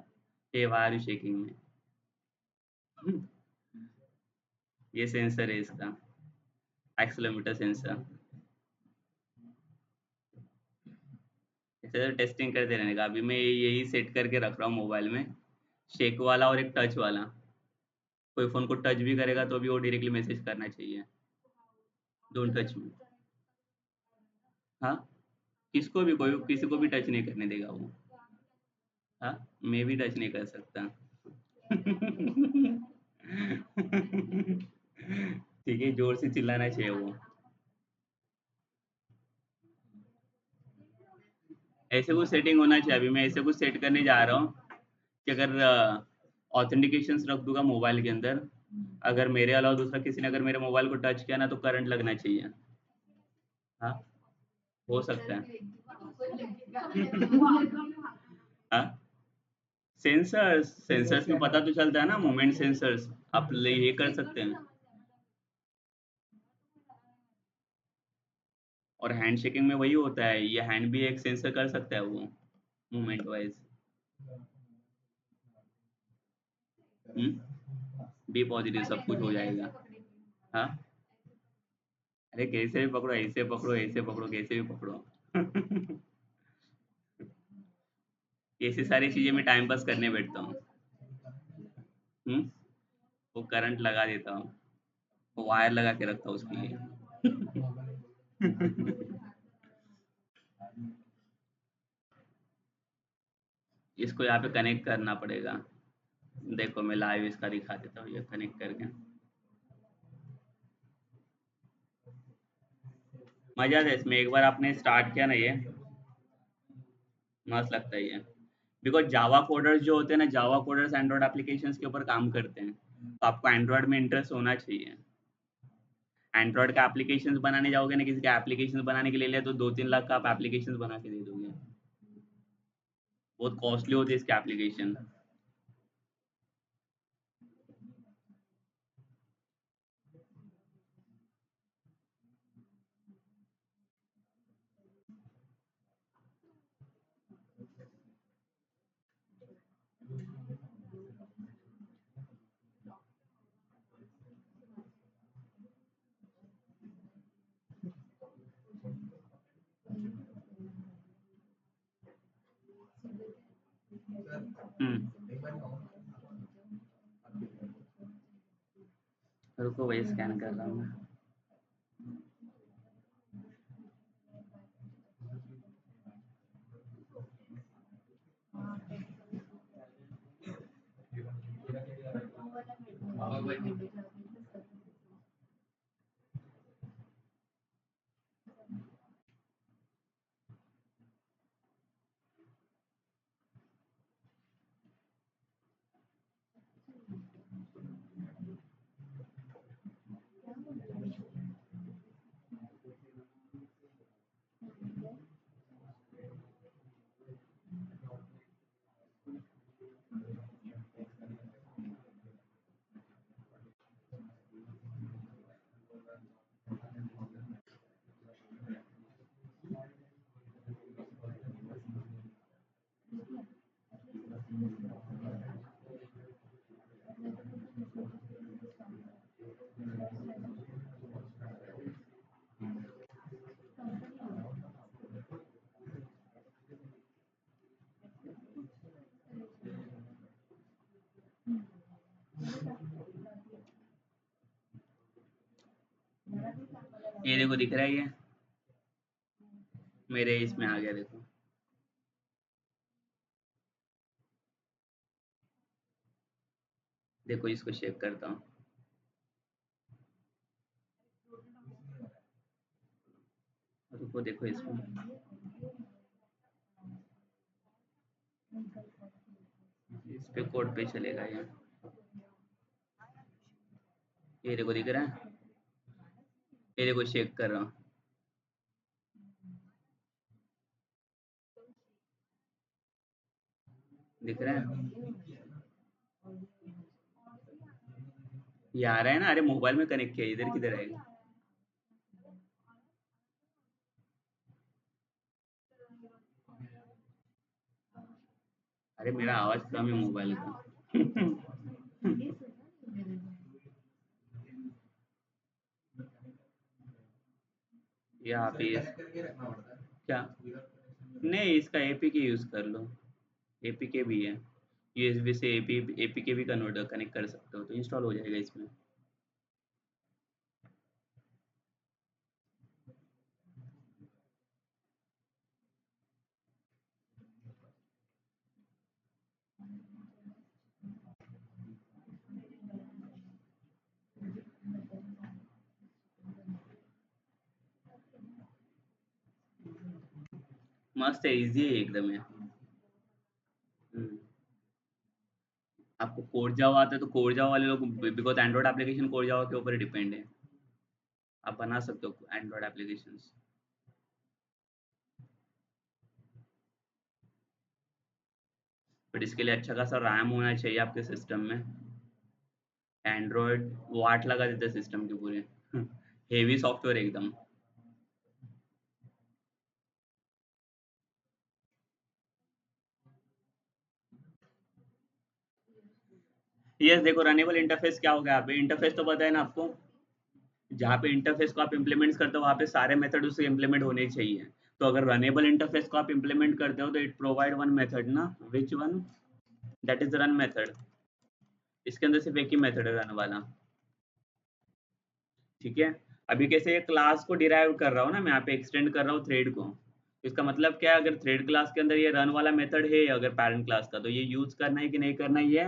हे व्हाई आर यू शेकिंग में। ये सेंसर है इसका, एक्सेलेरोमीटर सेंसर। ऐसे तो टेस्टिंग करते रहने का, अभी मैं यही सेट करके रख रहा हूँ मोबाइल में, शेक वाला और एक टच वाला। कोई फ़ोन को टच भी करेगा तो भी वो डायरेक्टली मैसेज करना चाहिए, डोंट टच मी। हाँ, किसको भी, कोई किसी को भी टच नहीं करने देगा वो। हाँ, मैं भी टच नहीं कर सकता। ठीक है, ज़ोर से चिल्लाना चाहिए वो। ऐसे कुछ सेटिंग होना चाहिए, अभी मैं ऐसे कुछ सेट करने जा रहा हूँ कि अगर ऑथेंटिकेशंस रख दूँगा मोबाइल के अंदर, अगर मेरे अलावा दूसरा किसी ने अगर मेरे मोबाइल को टच किया ना तो करंट लगना चाहिए। हाँ, हो सकता है। हाँ, सेंसर्स सेंसर्स में पता तो चलता है ना, मूवमेंट सेंसर्स आप ये कर सकते हैं। और हैंड शेकिंग में वही होता है, ये हैंड भी एक सेंसर कर सकता है वो, मूवमेंट वाइज। बी पॉजिटिव सब कुछ हो जाएगा। हाँ, अरे कैसे भी पकड़ो, ऐसे पकड़ो, ऐसे पकड़ो, कैसे भी पकड़ो। ऐसी सारी चीजें मैं टाइम पास करने बैठता हूँ। हम्म। वो करंट लगा देता हूँ, वो वायर लगा के रखता हूँ उसके लिए। इसको यहाँ पे कनेक्ट करना पड़ेगा। देखो मैं लाइव इसका दिखा देता हूँ ये कनेक्ट करके। मजा आता है इसमें, एक बार आपने स्टार्ट किया ना ये, मस्त लगता है ये। बिकॉज जावा कोडर्स जो होते हैं ना, जावा कोडर्स एंड्रॉइड एप्लीकेशंस के ऊपर काम करते हैं, तो आपको एंड्रॉइड में इंटरेस्ट होना चाहिए। एंड्रॉइड का एप्लीकेशंस बनाने जाओगे ना, किसी का एप्लीकेशन बनाने के लिए तो 2-3 लाख का आप एप्लीकेशंस बना के दे दोगे। बहुत कॉस्टली होते हैं इसके एप्लीकेशन। हम्म। रुको वही स्कैन कर रहा हूँ मैं। ये देखो दिख रहा है ये मेरे इसमें आ गया देखो। देखो इसको चेक करता हूँ। रुको देखो इसको। इस पे कोड पे चलेगा ये देखो दिख रहा है। ये देखो चेक कर रहा हूँ। दिख रहा है ये आ रहा है ना। अरे मोबाइल में कनेक्ट किया इधर किधर आएगा। अरे मेरा आवाज कम है मोबाइल का। यहाँ पे क्या नहीं इसका एपीके यूज कर लो। एपीके भी है। यूएसबी से एपीके भी कन्वर्टर कनेक्ट कर सकते हो तो इंस्टॉल हो जाएगा इसमें। मस्त है इजी है एकदम है। हम्म। आपको कोर जावा आता है तो कोर जावा वाले लोग because Android application core Java के ऊपर डिपेंड है। आप बना सकते हो एंड्रॉइड एप्लीकेशन। बट इसके लिए अच्छा खासा रैम होना चाहिए आपके सिस्टम में। एंड्रॉइड वाट लगा देते हैं सिस्टम के पूरे। हेवी सॉफ्टवेयर एकदम। यस देखो रनेबल इंटरफेस क्या होगा यहाँ पे। इंटरफेस तो पता है ना आपको। जहाँ पे इंटरफेस को आप इम्प्लीमेंट करते हो वहाँ पे सारे मेथड उससे इम्प्लीमेंट होने ही चाहिए। तो अगर रनेबल इंटरफेस को आप इम्प्लीमेंट करते हो तो इट प्रोवाइड वन मेथड ना। Which one? That is run method. इसके अंदर सिर्फ एक ही मेथड है रन वाला। ठीक है। अभी कैसे ये क्लास को डिराइव कर रहा हूँ ना मैं यहाँ पे एक्सटेंड कर रहा हूँ थ्रेड को। इसका मतलब क्या है अगर थ्रेड क्लास के अंदर ये रन वाला मेथड है अगर पैरेंट क्लास का तो ये यूज करना है कि नहीं करना है ये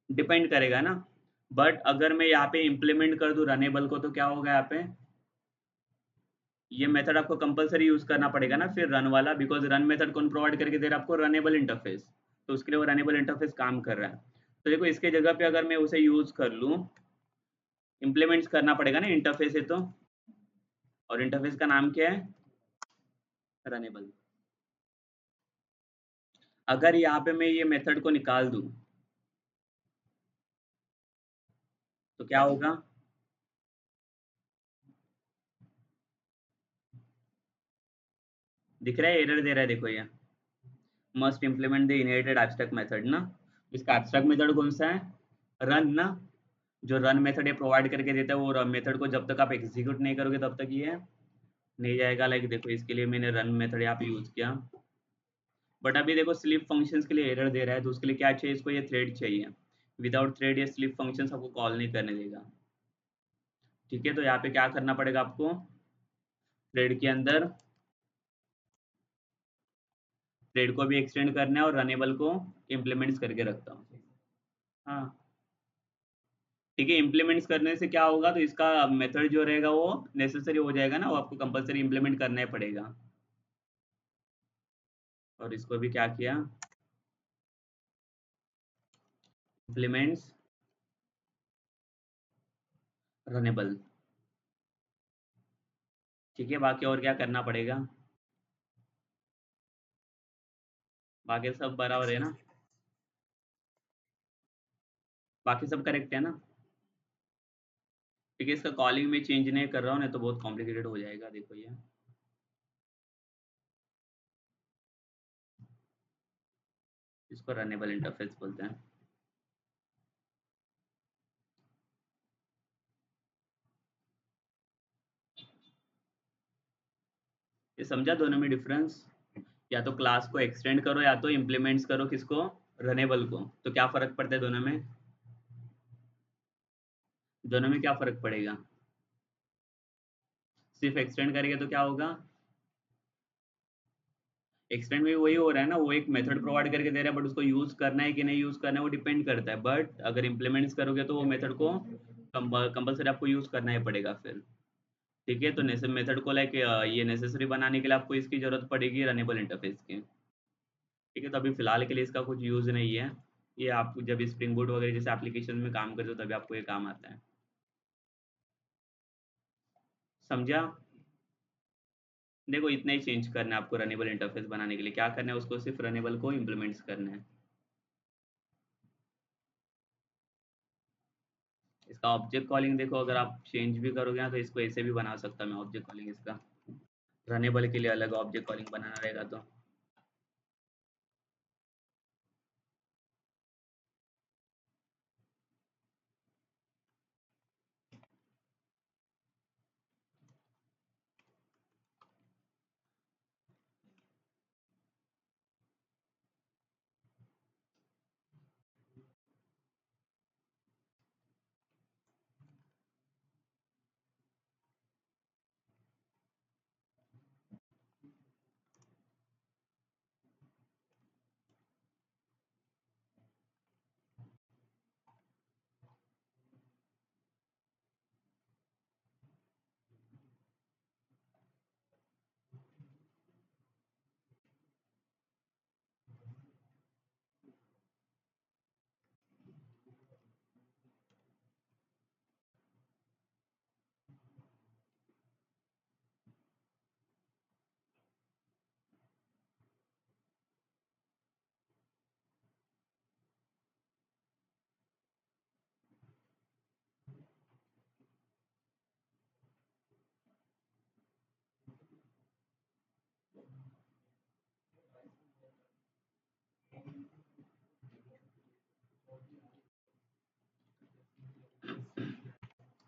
डिपेंड करेगा ना। बट अगर मैं यहाँ पे इम्प्लीमेंट कर दूँ रनेबल को तो क्या होगा यहाँ पे। ये मेथड आपको कंपलसरी यूज करना पड़ेगा ना फिर रन वाला बिकॉज रन मेथड कौन प्रोवाइड करके दे रहा है आपको रनेबल इंटरफेस। तो उसके लिए वो रनेबल इंटरफेस काम कर रहा है। तो देखो इसके जगह पे अगर मैं उसे यूज कर लूँ इम्प्लीमेंट्स करना पड़ेगा ना इंटरफेस है तो। और इंटरफेस का नाम क्या है? रनेबल। अगर यहाँ पे मैं ये मेथड को निकाल दूं तो क्या होगा? दिख रहा है एरर दे रहा है देखो ये। Must implement the inherited abstract method ना। इसका एब्स्ट्रैक्ट मेथड कौन सा है? रन ना। जो रन मेथड ये प्रोवाइड करके देता है वो रन मेथड को जब तक आप एग्जीक्यूट नहीं करोगे तब तक ये नहीं जाएगा। लाइक देखो इसके लिए मैंने रन मेथड यहाँ पे यूज किया। बट अभी देखो स्लीप फंक्शंस के लिए एरर दे रहा है तो उसके लिए क्या चाहिए इसको ये थ्रेड चाहिए। विदाउट थ्रेड ये स्लीप फंक्शंस आपको कॉल नहीं करने देगा। ठीक है तो यहाँ पे क्या करना पड़ेगा आपको। थ्रेड के अंदर थ्रेड को भी एक्सटेंड करना है और रनेबल को इम्प्लीमेंट्स करके रखता हूँ। हाँ ठीक है। इम्प्लीमेंट्स करने से क्या होगा तो इसका मेथड जो रहेगा वो नेसेसरी हो जाएगा ना। वो आपको कंपलसरी इम्प्लीमेंट करना ही पड़ेगा। और इसको भी क्या किया इम्प्लीमेंट्स रनेबल। ठीक है बाकी और क्या करना पड़ेगा? बाकी सब बराबर है ना। बाकी सब करेक्ट है ना। ठीक है इसका कॉलिंग में चेंज नहीं कर रहा हूँ नहीं तो बहुत कॉम्प्लिकेटेड हो जाएगा। देखो ये इसको रनेबल इंटरफेस बोलते हैं। ये समझा दोनों में डिफरेंस? या तो क्लास को एक्सटेंड करो या तो इम्प्लीमेंट्स करो किसको? रनेबल को। तो क्या फर्क पड़ता है दोनों में? दोनों में क्या फर्क पड़ेगा? सिर्फ एक्सटेंड करेंगे तो क्या होगा, एक्सटेंड में वही हो रहा है ना, वो एक मेथड प्रोवाइड करके दे रहा है, बट उसको यूज करना है कि नहीं यूज करना है वो डिपेंड करता है, बट अगर इम्प्लीमेंट्स करोगे तो वो मेथड को कंपलसरी आपको यूज करना ही पड़ेगा फिर। ठीक है, तो मेथड को लाइक ये नेसेसरी बनाने के लिए आपको इसकी जरूरत पड़ेगी रनेबल इंटरफेस की। ठीक है, तो अभी फिलहाल के लिए इसका कुछ यूज नहीं है, ये आप जब स्प्रिंग बूट वगैरह जैसे एप्लीकेशन में काम करते हो तभी आपको ये काम आता है। समझा? देखो इतना ही चेंज करना है आपको रनेबल इंटरफेस बनाने के लिए, क्या करना है उसको सिर्फ रनेबल को इम्प्लीमेंट्स करना है। इसका ऑब्जेक्ट कॉलिंग देखो, अगर आप चेंज भी करोगे ना तो इसको ऐसे भी बना सकता मैं ऑब्जेक्ट कॉलिंग इसका, रनेबल के लिए अलग ऑब्जेक्ट कॉलिंग बनाना रहेगा तो।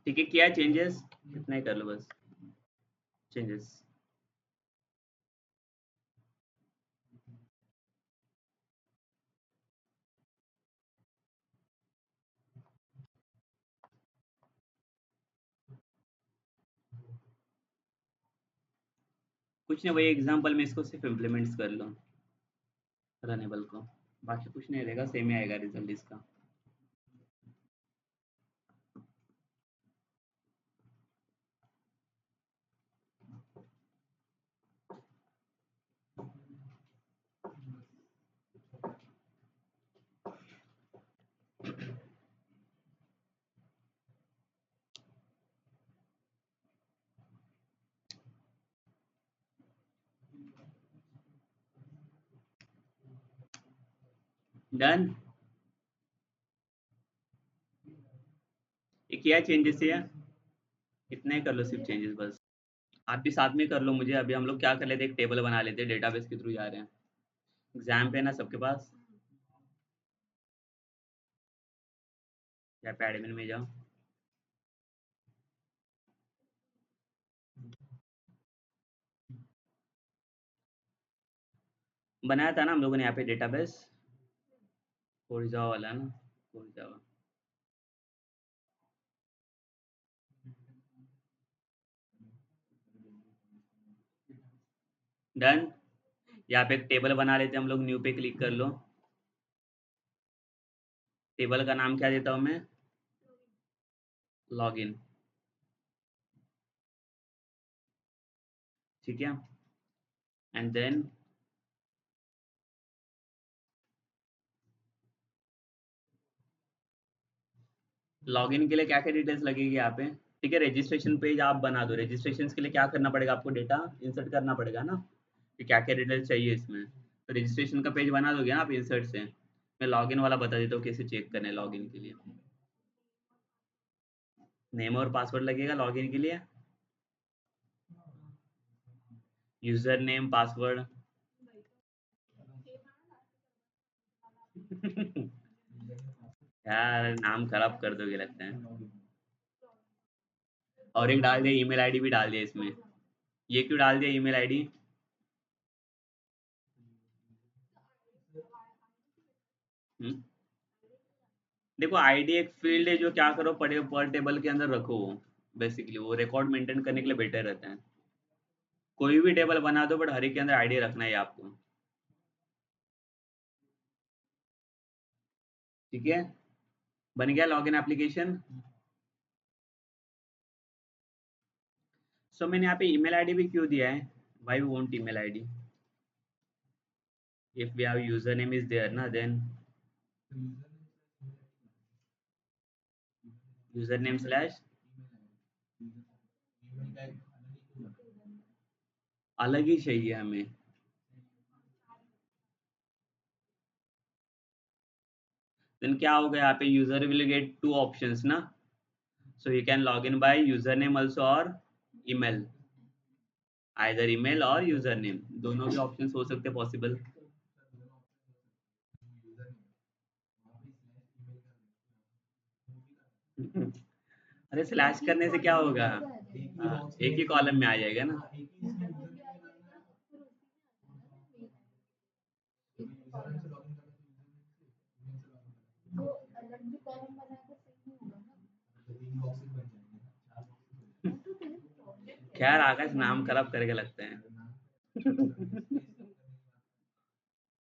ठीक है, किया चेंजेस, इतना ही कर लो बस चेंजेस। कुछ नहीं, वही एग्जांपल में इसको सिर्फ इम्प्लीमेंट्स कर लो रनेबल को, बाकी कुछ नहीं रहेगा, सेम ही आएगा रिजल्ट इसका। डन, ये किया चेंजेस या, इतना ही कर लो सिर्फ चेंजेस बस। आप भी साथ में कर लो, मुझे अभी हम लोग क्या कर लेते हैं, एक टेबल बना लेते हैं, डेटाबेस के थ्रू जा रहे हैं, एग्जाम पे ना सबके पास, या पे एडमिन में जाओ। बनाया था ना हम लोगों ने यहाँ पे डेटाबेस, कोर जावा वाला ना, कोर जावा। डन, यहाँ पे एक टेबल बना लेते हैं हम लोग, न्यू पे क्लिक कर लो। टेबल का नाम क्या देता हूँ मैं, लॉगिन। ठीक है, एंड देन लॉगिन के लिए क्या क्या डिटेल्स लगेगी यहाँ पे। ठीक है, रजिस्ट्रेशन पेज आप बना दो, रजिस्ट्रेशन के लिए क्या करना पड़ेगा आपको, डेटा इंसर्ट करना पड़ेगा ना, कि क्या क्या डिटेल्स चाहिए इसमें, तो रजिस्ट्रेशन का पेज बना दोगे ना आप इंसर्ट से। मैं लॉगिन वाला बता देता हूँ कैसे चेक करना है लॉगिन के लिए। नेम और पासवर्ड लगेगा लॉगिन के लिए, यूजर नेम पासवर्ड। यार नाम खराब कर दोगे लगता है। और एक डाल दिया, ईमेल आईडी भी डाल दिया इसमें, ये क्यों डाल दिया ईमेल आईडी। देखो आईडी एक फील्ड है, जो क्या करो, पर टेबल के अंदर रखो, बेसिकली वो रिकॉर्ड मेंटेन करने के लिए बेटर रहता है। कोई भी टेबल बना दो बट हर एक के अंदर आईडी रखना है आपको। ठीक है, बन गया लॉगिन एप्लीकेशन। सो मैंने यहाँ पे ईमेल आईडी भी क्यों दिया है, why we want email ID, if we have user name is there ना, देन यूजर नेम स्लैश अलग ही चाहिए हमें। देन क्या होगा यहाँ पे, user will get two options ना, so you can log in by user name also और ईमेल, आइदर ईमेल और यूजर नेम, दोनों भी ऑप्शंस हो सकते हैं पॉसिबल। अरे स्लैश करने से क्या होगा, हाँ, एक ही कॉलम में आ जाएगा ना। खैर आकाश नाम खराब करके लगते हैं।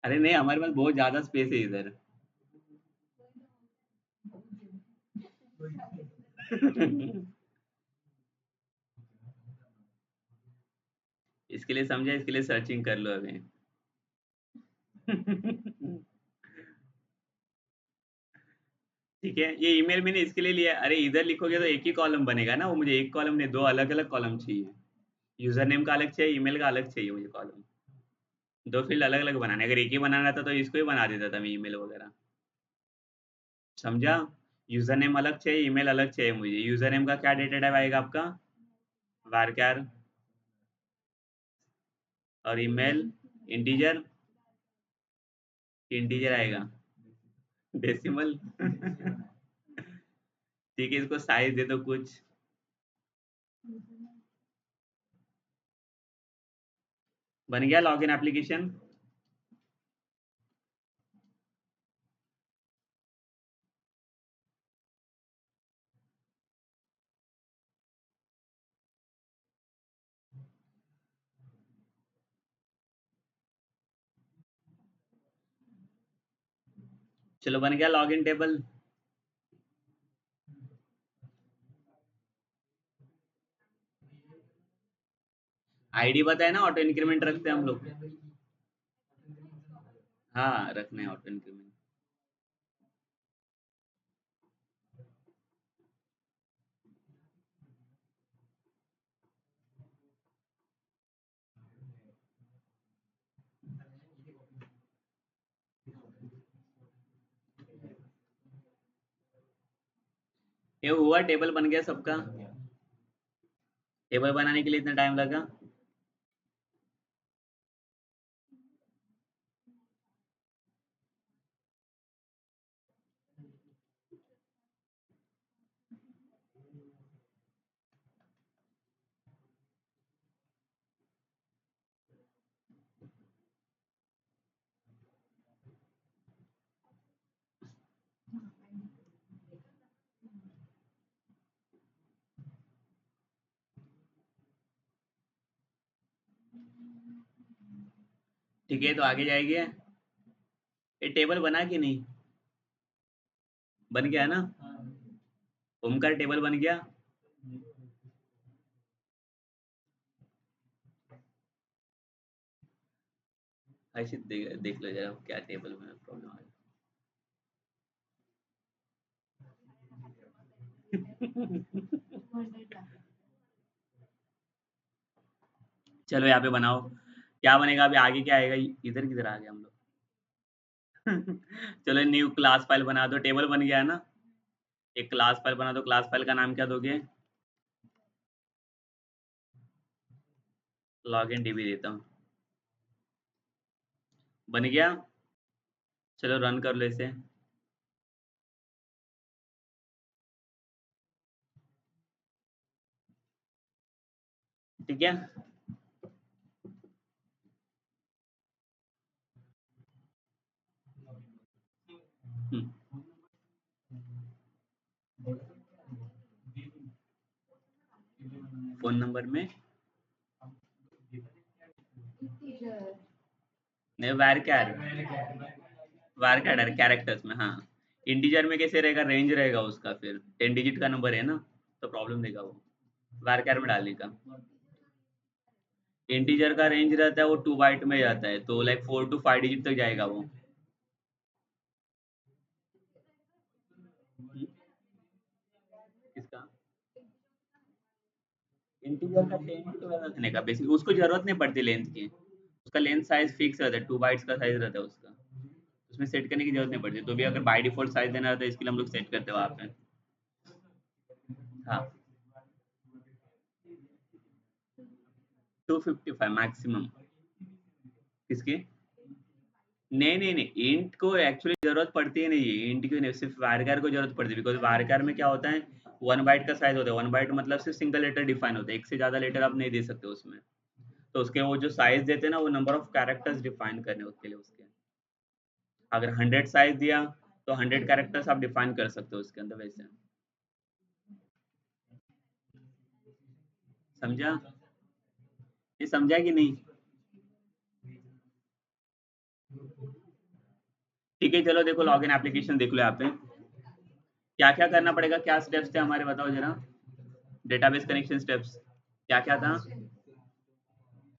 अरे नहीं, हमारे पास बहुत ज्यादा स्पेस है इधर। इसके लिए समझा, इसके लिए सर्चिंग कर लो अभी। ठीक है, ये ईमेल मैंने इसके लिए लिया। अरे इधर लिखोगे तो एक ही कॉलम बनेगा ना, वो मुझे एक कॉलम नहीं, दो अलग अलग कॉलम चाहिए। यूजर नेम का अलग चाहिए, ईमेल का अलग चाहिए मुझे कॉलम। दो फील्ड अलग अलग बनाने, अगर एक ही बनाना था तो इसको ही बना देता था मैं, ईमेल वगैरह। समझा, यूजर नेम अलग चाहिए, ईमेल अलग चाहिए मुझे। यूजर नेम का क्या डेटा टाइप आएगा आपका, वारक्यार, और ईमेल इंटीजर, इंटीजर आएगा, डेसिमल। ठीक है, इसको साइज दे दो कुछ। बन गया लॉगिन एप्लीकेशन। चलो बन गया लॉगिन टेबल। आईडी बताए ना, ऑटो इंक्रीमेंट रखते हैं हम लोग। हाँ रखना है ऑटो इंक्रीमेंट। ये हुआ, टेबल बन गया सबका। टेबल बनाने के लिए इतना टाइम लगा। ठीक है, तो आगे जाएगी। ये टेबल बना कि नहीं, बन गया ना, ओमकार टेबल बन गया। ऐसे देख लो जरा क्या टेबल में प्रॉब्लम आ रही। चलो यहाँ पे बनाओ, क्या बनेगा अभी, आगे क्या आएगा, इधर किधर आ गया हम लोग। चलो न्यू क्लास फाइल बना दो, टेबल बन गया है ना। एक क्लास फाइल बना दो, क्लास फाइल का नाम क्या दोगे, लॉगिन डीबी देता हूँ। बन गया, चलो रन कर लो इसे। ठीक है। हम्म, कौन नंबर में? नहीं, वार कैरेक्टर्स में, हाँ। इंटीजर में कैसे रहेगा, रेंज रहेगा उसका, फिर 10 डिजिट का नंबर है ना, तो प्रॉब्लम देगा वो, वार कैर में डालने का। इंटीजर का रेंज रहता है वो 2 बाइट में जाता है, तो लाइक 4 to 5 डिजिट तक जाएगा वो। किसका? इंटीजर का 10 to 12 रखने का, बेसिक उसको जरूरत नहीं पड़ती लेंथ की, उसका लेंथ साइज फिक्स रहता है, 2 बाइट्स का साइज रहता है उसका, उसमें सेट करने की जरूरत नहीं पड़ती। तो भी अगर बाय डिफॉल्ट साइज देना रहता है, इसके लिए हम लोग सेट करते हैं वहाँ पे। हाँ, 255 मैक्सिमम। किसकी? नहीं, इंट को एक्चुअली जरूरत पड़ती है नहीं है, इंट की नहीं, सिर्फ वारकार को जरूरत पड़ती है, बिकॉज वारकार में क्या होता है, 1 बाइट का साइज होता है, 1 बाइट मतलब सिर्फ सिंगल लेटर डिफाइन होता है, एक से ज्यादा लेटर आप नहीं दे सकते उसमें। तो उसके वो जो साइज देते हैं ना, वो नंबर ऑफ कैरेक्टर्स डिफाइन करने उसके लिए उसके। अगर 100 साइज दिया तो 100 कैरेक्टर्स आप डिफाइन कर सकते हो उसके अंदर, वैसे। समझा? ये समझा कि नहीं? ठीक है, चलो देखो लॉगिन एप्लीकेशन देख लो यहाँ पे, क्या क्या करना पड़ेगा, क्या स्टेप्स थे हमारे, बताओ जरा। डेटाबेस कनेक्शन स्टेप्स क्या क्या था?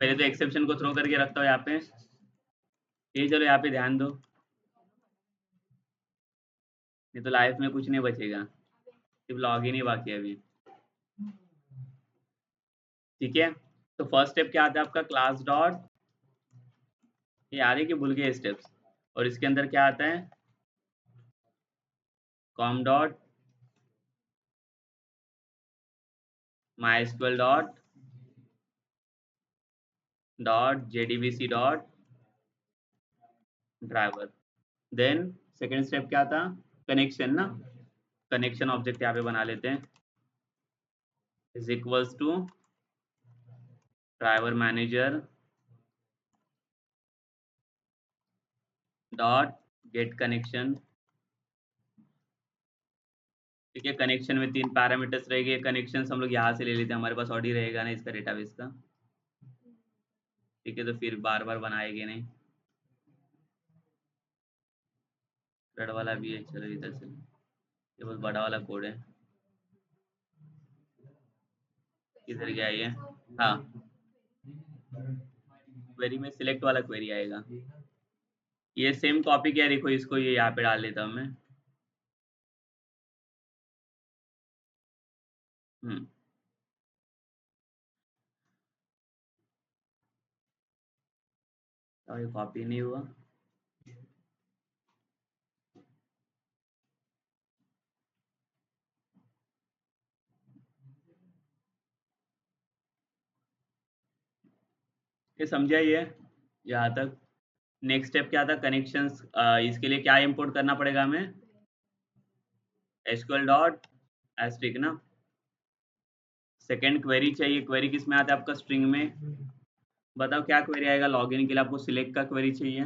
पहले तो एक्सेप्शन को थ्रो करके रखता हूँ यहाँ पे, ये चलो यहाँ पे ध्यान दो, नहीं तो लाइफ में कुछ नहीं बचेगा, सिर्फ लॉगिन ही बाकी है अभी। ठीक है, तो फर्स्ट स्टेप क्या आता है आपका, क्लास डॉट, ये आ रही कि भूल गए स्टेप्स, और इसके अंदर क्या आता है, com dot my dot JDBC dot driver. Then second step क्या था, कनेक्शन ना, कनेक्शन ऑब्जेक्ट यहाँ पे बना लेते हैं, is equals to driver manager dot get connection. ठीक है, कनेक्शन में 3 पैरामीटर्स रहेंगे, कनेक्शन हम लोग यहाँ से ले लेते हैं, हमारे पास ऑलरेडी रहेगा ना इसका डेटाबेस का। ठीक है, तो फिर बार बार बनाएंगे नहीं, रेड वाला भी है, चलो इधर से, ये बहुत बड़ा वाला कोड है, किधर गया ये, हाँ, क्वेरी में सिलेक्ट वाला क्वेरी आएगा, ये सेम कॉपी किया, देखो इसको ये यहाँ पे डाल देता हूँ मैं। हम्म, और ये कॉपी नहीं हुआ, ये समझा ये यहाँ तक। नेक्स्ट स्टेप क्या था, कनेक्शंस, इसके लिए क्या इंपोर्ट करना पड़ेगा हमें, एसक्यूएल डॉट एस्ट्रिक ना, सेकेंड क्वेरी चाहिए, क्वेरी किस में आता है आपका, स्ट्रिंग में। बताओ क्या क्वेरी आएगा, लॉगिन के लिए आपको सिलेक्ट का क्वेरी चाहिए,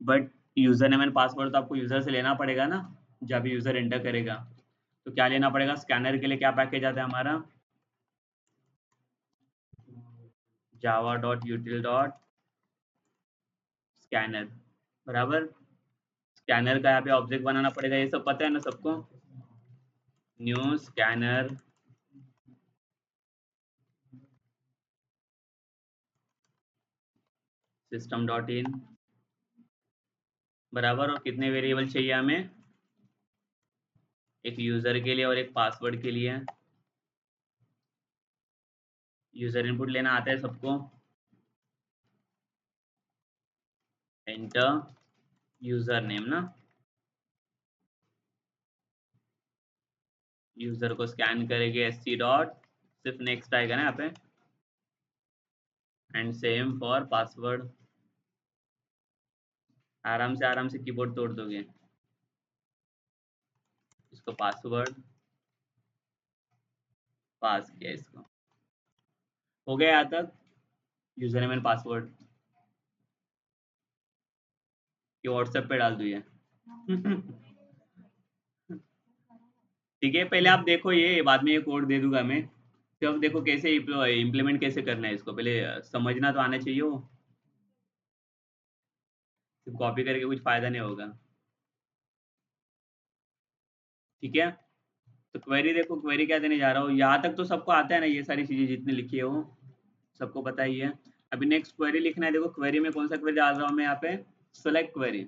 but user name and password तो आपको यूजर से लेना पड़ेगा ना, जब यूजर एंटर करेगा, तो क्या लेना पड़ेगा, स्कैनर के लिए क्या पैकेज आता है हमारा, जावा डॉट यूटिल डॉट स्कैनर, बराबर। स्कैनर का यहाँ पे ऑब्जेक्ट बनाना पड़ेगा, ये सब पता है ना सबको, new scanner system dot in, बराबर। और कितने वेरिएबल चाहिए हमें, एक यूजर के लिए और एक पासवर्ड के लिए। यूजर इनपुट लेना आता है सबको, एंटर यूजर नेम ना, यूजर को स्कैन करेंगे एस सी डॉट, सिर्फ नेक्स्ट आएगा ना यहाँ पे, एंड सेम फॉर पासवर्ड। आराम से कीबोर्ड तोड़ दोगे, इसको पासवर्ड पास किया, इसको हो गया यहाँ तक, यूजर नेम एंड पासवर्ड, ये व्हाट्सएप पे डाल दूँ ठीक है, पहले आप देखो ये, बाद में ये कोड दे दूंगा मैं, तो अब देखो कैसे इम्प्लीमेंट कैसे करना है इसको, पहले समझना तो आना चाहिए वो, सिर्फ कॉपी करके कुछ फ़ायदा नहीं होगा। ठीक है? तो क्वेरी देखो, क्वेरी क्या देने जा रहा हूँ, यहाँ तक तो सबको आता है ना, ये सारी चीज़ें जितनी लिखी है वो, सबको पता ही है। अभी नेक्स्ट क्वेरी लिखना है, देखो क्वेरी में कौन सा क्वेरी डाल रहा हूँ मैं यहाँ पे, सेलेक्ट क्वेरी।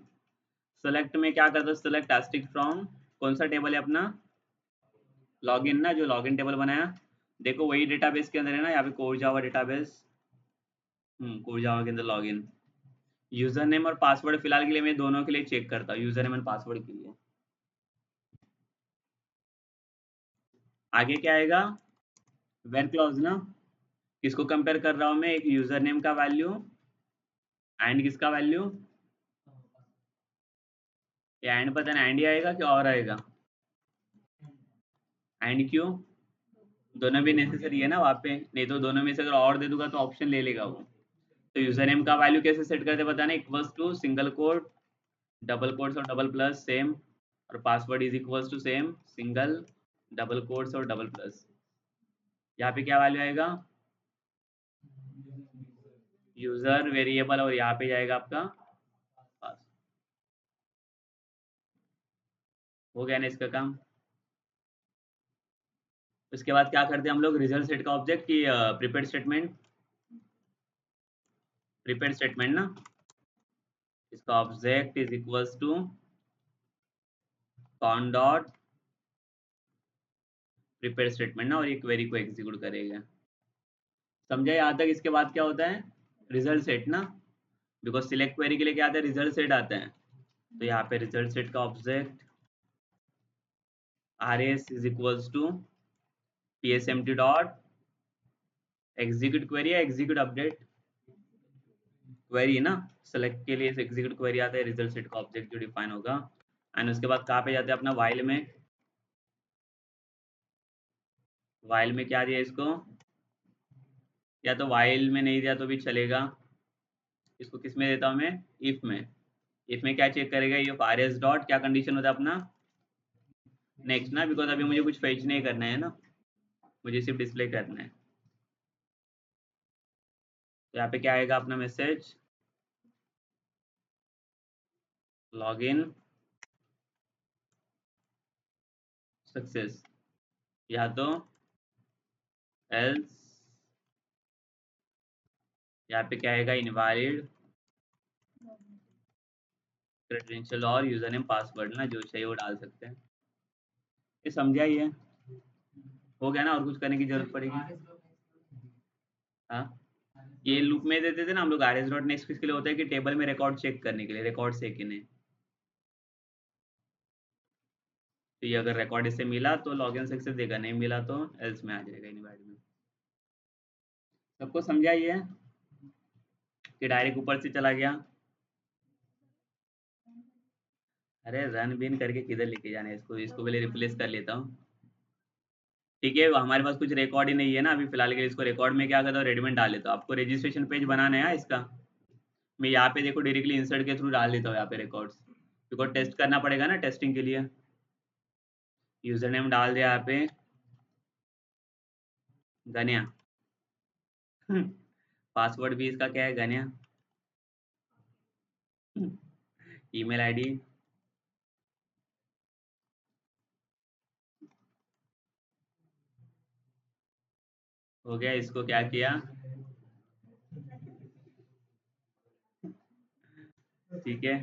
सेलेक्ट में क्या करता हूँ, सेलेक्ट एस्टिक फ्रॉम, कौन सा टेबल है अपना, लॉगिन ना, जो लॉगिन टेबल बनाया, देखो वही डेटाबेस के अंदर है ना, यहाँ पे core Java database, core Java के अंदर लॉगिन। यूजर नेम और पासवर्ड फिलहाल के लिए मैं दोनों के लिए चेक करता हूँ, यूजर नेम और पासवर्ड के लिए। आगे क्या आएगा, वेर क्लॉज ना, किसको कंपेयर कर रहा हूँ मैं, एक यूजर नेम का वैल्यू एंड किसका वैल्यू, ये एंड पता नहीं एंड ही आएगा कि और आएगा, एंड क्यों, दोनों भी नेसेसरी है ना वहाँ पे, नहीं तो दोनों में से अगर और दे दूंगा तो ऑप्शन ले लेगा वो। तो यूजर नेम का वैल्यू कैसे सेट करते हैं बताना, equals to single code, double quotes और डबल प्लस सेम, और password is equals to same, single, double quotes और डबल प्लस। यहाँ पे क्या वैल्यू आएगा, यूजर वेरिएबल, और यहाँ पे जाएगा आपका पास। हो गया ना इसका काम। उसके बाद क्या करते हैं हम लोग, रिजल्ट सेट का ऑब्जेक्ट की प्रिपेयर स्टेटमेंट, प्रिपेयर स्टेटमेंट ना, इसका object is equals to con dot prepare statement ना, और ये क्वेरी को एग्जीक्यूट करेगा। समझा यहाँ तक? इसके बाद क्या होता है, रिजल्ट सेट ना, बिकॉज सिलेक्ट क्वेरी के लिए क्या आता है, रिजल्ट सेट आता है। तो यहाँ पे रिजल्ट सेट का object R S is equals to P S M T dot execute query या एग्जीक्यूट अपडेट क्वेरी है ना, सेलेक्ट के लिए एग्जीक्यूट क्वेरी आता है, रिजल्ट सेट का ऑब्जेक्ट जो डिफाइन होगा। एंड उसके बाद कहाँ पे जाते हैं अपना, वाइल में, वाइल में क्या दिया इसको, या तो वाइल में नहीं दिया तो भी चलेगा, इसको किस में देता हूँ मैं, इफ में। इफ में क्या चेक करेगा, ये आर एस डॉट क्या कंडीशन होता है अपना, नेक्स्ट ना, बिकॉज अभी मुझे कुछ फेच नहीं करना है ना, मुझे सिर्फ डिस्प्ले करना है। तो यहाँ पे क्या आएगा अपना मैसेज, लॉगिन सक्सेस, या तो एल्स, यहाँ पे क्या आएगा, इनवैलिड क्रेडेंशियल और यूजर नेम पासवर्ड ना, जो चाहिए वो डाल सकते हैं। ये समझा ही है, हो गया ना, और कुछ करने की जरूरत पड़ेगी। हाँ, ये लूप में देते थे ना हम लोग, आर एस डॉट नेक्स्ट किसके लिए होता है कि टेबल में रिकॉर्ड चेक करने के लिए, रिकॉर्ड से कि नहीं, तो ये अगर रिकॉर्ड इससे मिला तो लॉगिन सक्सेस देगा, नहीं मिला तो एल्स में आ जाएगा, इनवैलिड में। सबको समझा ही है कि डायरेक्ट ऊपर से चला गया। अरे रन बिन करके किधर लेके जाना है इसको, इसको पहले रिप्लेस कर लेता हूँ। ठीक है, हमारे पास कुछ रिकॉर्ड ही नहीं है ना अभी फिलहाल के लिए, इसको रिकॉर्ड में क्या करता हूँ, रेडीमेड डाल लेता हूँ। आपको रजिस्ट्रेशन पेज बनाना है इसका, मैं यहाँ पे देखो डायरेक्टली इंसर्ट के थ्रू डाल देता हूँ यहाँ पे रिकॉर्ड्स, बिकॉज टेस्ट करना पड़ेगा ना, टेस्टिंग के लिए। यूजर नेम डाल दिया यहाँ पे गन्या, पासवर्ड भी इसका क्या है, गन्या। ईमेल आईडी, हो गया, इसको क्या किया, ठीक है,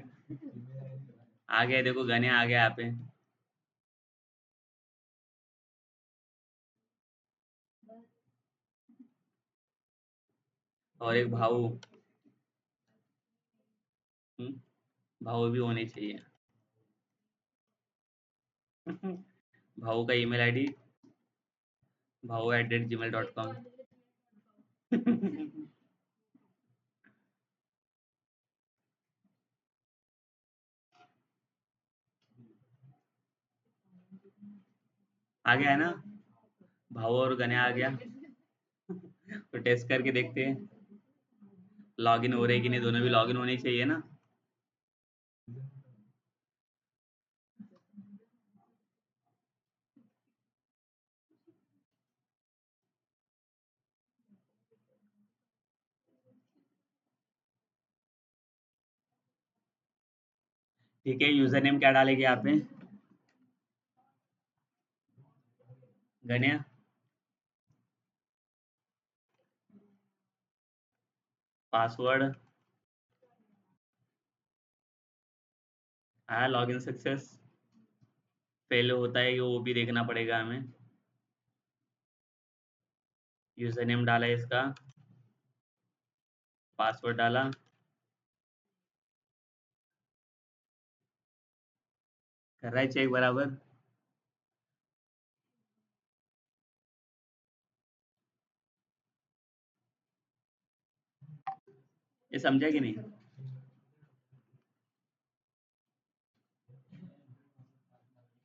आ गया, देखो गन्या आ गया यहाँ पे। और एक भाऊ, भाऊ भी होने चाहिए। भाऊ का ईमेल आईडी भाऊ@gmail.com। आ गया है ना, भाऊ और गन्या आ गया। तो टेस्ट करके देखते हैं लॉगिन हो रहे कि नहीं, दोनों भी लॉगिन होने चाहिए ना। ठीक है, यूजर नेम क्या डालेंगे यहाँ पे? गण्या, पासवर्ड, हाँ लॉगिन सक्सेस फेल होता है कि वो भी देखना पड़ेगा हमें। यूजर नेम डाला है इसका, पासवर्ड डाला, कर रहा है चेक बराबर। ये समझा कि नहीं?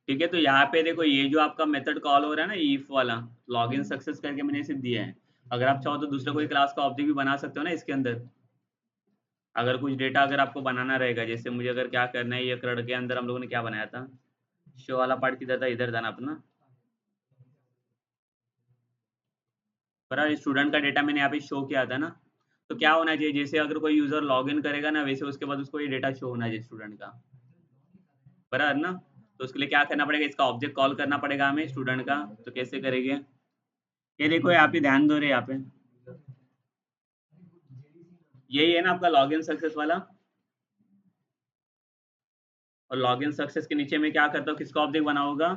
ठीक है, तो यहाँ पे देखो ये जो आपका मेथड कॉल हो रहा है ना इफ वाला, लॉगिन सक्सेस करके मैंने इसे दिया है। अगर आप चाहो तो दूसरा कोई क्लास का ऑब्जेक्ट भी बना सकते हो ना इसके अंदर। अगर कुछ डेटा अगर आपको बनाना रहेगा, जैसे मुझे अगर क्या करना है, ये करड़ के अंदर हम लोगों ने क्या बनाया था, शो वाला पार्ट किधर था, इधर था ना अपना। पर स्टूडेंट का डेटा मैंने यहाँ पे शो किया था ना, तो क्या होना चाहिए, जैसे अगर कोई यूजर लॉग इन करेगा ना, वैसे उसके बाद उसको ये डेटा शो होना चाहिए स्टूडेंट का, बराबर ना। तो उसके लिए क्या करना पड़ेगा, इसका ऑब्जेक्ट कॉल करना पड़ेगा हमें स्टूडेंट का। तो कैसे करेंगे, ये देखो यहाँ पे ध्यान दो रे, यहाँ पे यही है ना आपका लॉगिन सक्सेस वाला। और लॉगिन सक्सेस के नीचे में क्या करता हूँ, किसका ऑब्जेक्ट बना होगा,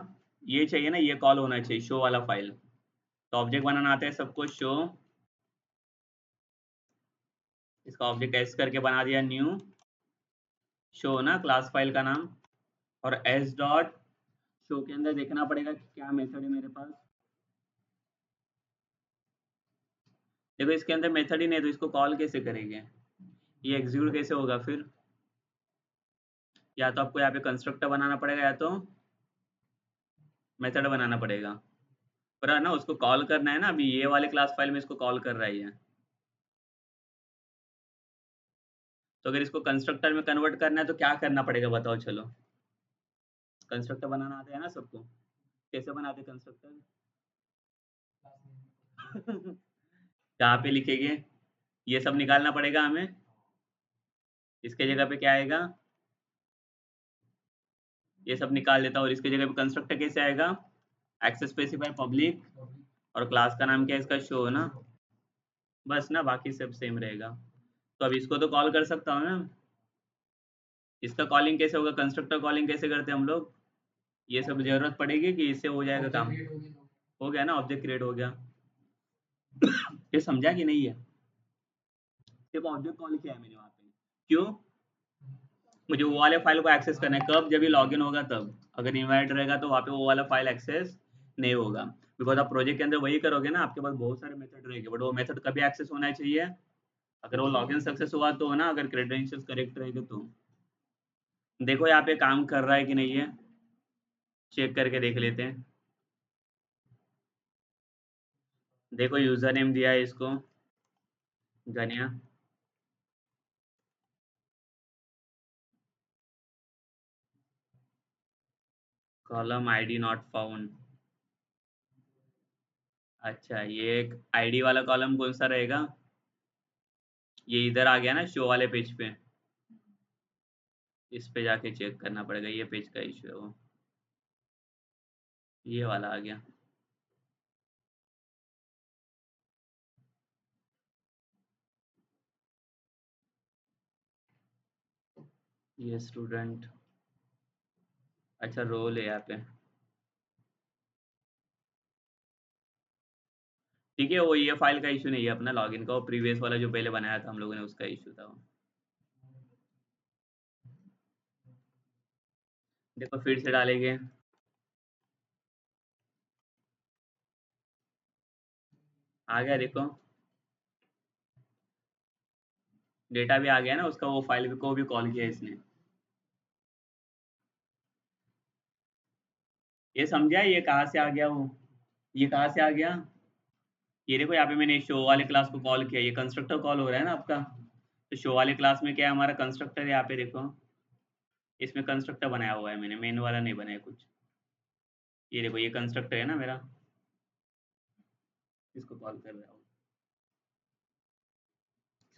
ये चाहिए ना, ये कॉल होना चाहिए शो वाला फाइल। तो ऑब्जेक्ट बनाना आता है सबको, शो, इसका ऑब्जेक्ट एस करके बना दिया, न्यू शो ना क्लास फाइल का नाम। और एस डॉट शो के अंदर देखना पड़ेगा कि क्या मेथड है मेरे पास। देखो इसके अंदर मेथड ही नहीं है, तो इसको कॉल कैसे करेंगे, ये एग्जीक्यूट कैसे होगा फिर। या तो आपको यहाँ पे कंस्ट्रक्टर बनाना पड़ेगा, या तो मेथड बनाना पड़ेगा। पर है ना, उसको कॉल करना है ना, अभी ये वाले क्लास फाइल में इसको कॉल कर रहा है। तो अगर इसको कंस्ट्रक्टर में कन्वर्ट करना है तो क्या करना पड़ेगा बताओ, चलो। कंस्ट्रक्टर बनाना आता है ना सबको, कैसे बनाते कंस्ट्रक्टर? कहाँ पे लिखेंगे, ये सब निकालना पड़ेगा हमें। इसके जगह पे क्या आएगा, ये सब निकाल देता हूँ, और इसके जगह पे कंस्ट्रक्टर कैसे आएगा, एक्सेस स्पेसिफाई पब्लिक, और क्लास का नाम क्या है इसका, शो ना। बस ना, बाकी सब सेम रहेगा। तो अब इसको तो कॉल कर सकता हूँ ना। इसका कॉलिंग कैसे होगा, कंस्ट्रक्टर कॉलिंग कैसे करते हैं हम लोग, ये सब जरूरत पड़ेगी कि इससे हो जाएगा काम? हो गया ना, ऑब्जेक्ट क्रिएट हो गया। ये समझा कि नहीं है? सिर्फ ऑब्जेक्ट कॉल किया है मैंने वहाँ पे, क्यों, मुझे वो वाले फाइल को एक्सेस करना है, कब, जब ये लॉगिन होगा तब। अगर इनवाइट रहेगा तो वहाँ पे वो वाला फाइल एक्सेस नहीं होगा। बिकॉज आप प्रोजेक्ट के अंदर वही करोगे ना, आपके पास बहुत सारे मेथड रहेंगे, बट वो मेथड कभी एक्सेस होना चाहिए, अगर वो लॉगिन सक्सेस हुआ तो ना, अगर क्रेडेंशियल्स करेक्ट रहेंगे तो। देखो यहाँ पे काम कर रहा है कि नहीं है, चेक करके देख लेते हैं। देखो यूजर नेम दिया है इसको, गनिया, कॉलम आईडी नॉट फाउंड। अच्छा, ये आईडी वाला कॉलम कौन सा रहेगा, ये इधर आ गया ना शो वाले पेज पे, इस पे जाके चेक करना पड़ेगा, ये पेज का इशू है वो, ये वाला आ गया। ये स्टूडेंट, अच्छा रोल है यहाँ पे। ठीक है, वो ये फाइल का इशू नहीं है अपना लॉगिन का, वो प्रीवियस वाला जो पहले बनाया था हम लोगों ने उसका इशू था वो। देखो फिर से डालेंगे, आ गया देखो, डेटा भी आ गया ना उसका, वो फाइल को भी कॉल किया इसने। ये समझा ये कहाँ से आ गया वो, ये कहाँ से आ गया, ये देखो यहाँ पे मैंने शो वाले क्लास को कॉल किया, ये कंस्ट्रक्टर कॉल हो रहा है ना आपका। तो शो वाले क्लास में क्या है, हमारा कंस्ट्रक्टर, यहाँ पे देखो, इसमें कंस्ट्रक्टर बनाया हुआ है मैंने, मेन वाला नहीं बनाया कुछ। ये देखो ये कंस्ट्रक्टर है ना मेरा, इसको कॉल कर रहा हूँ।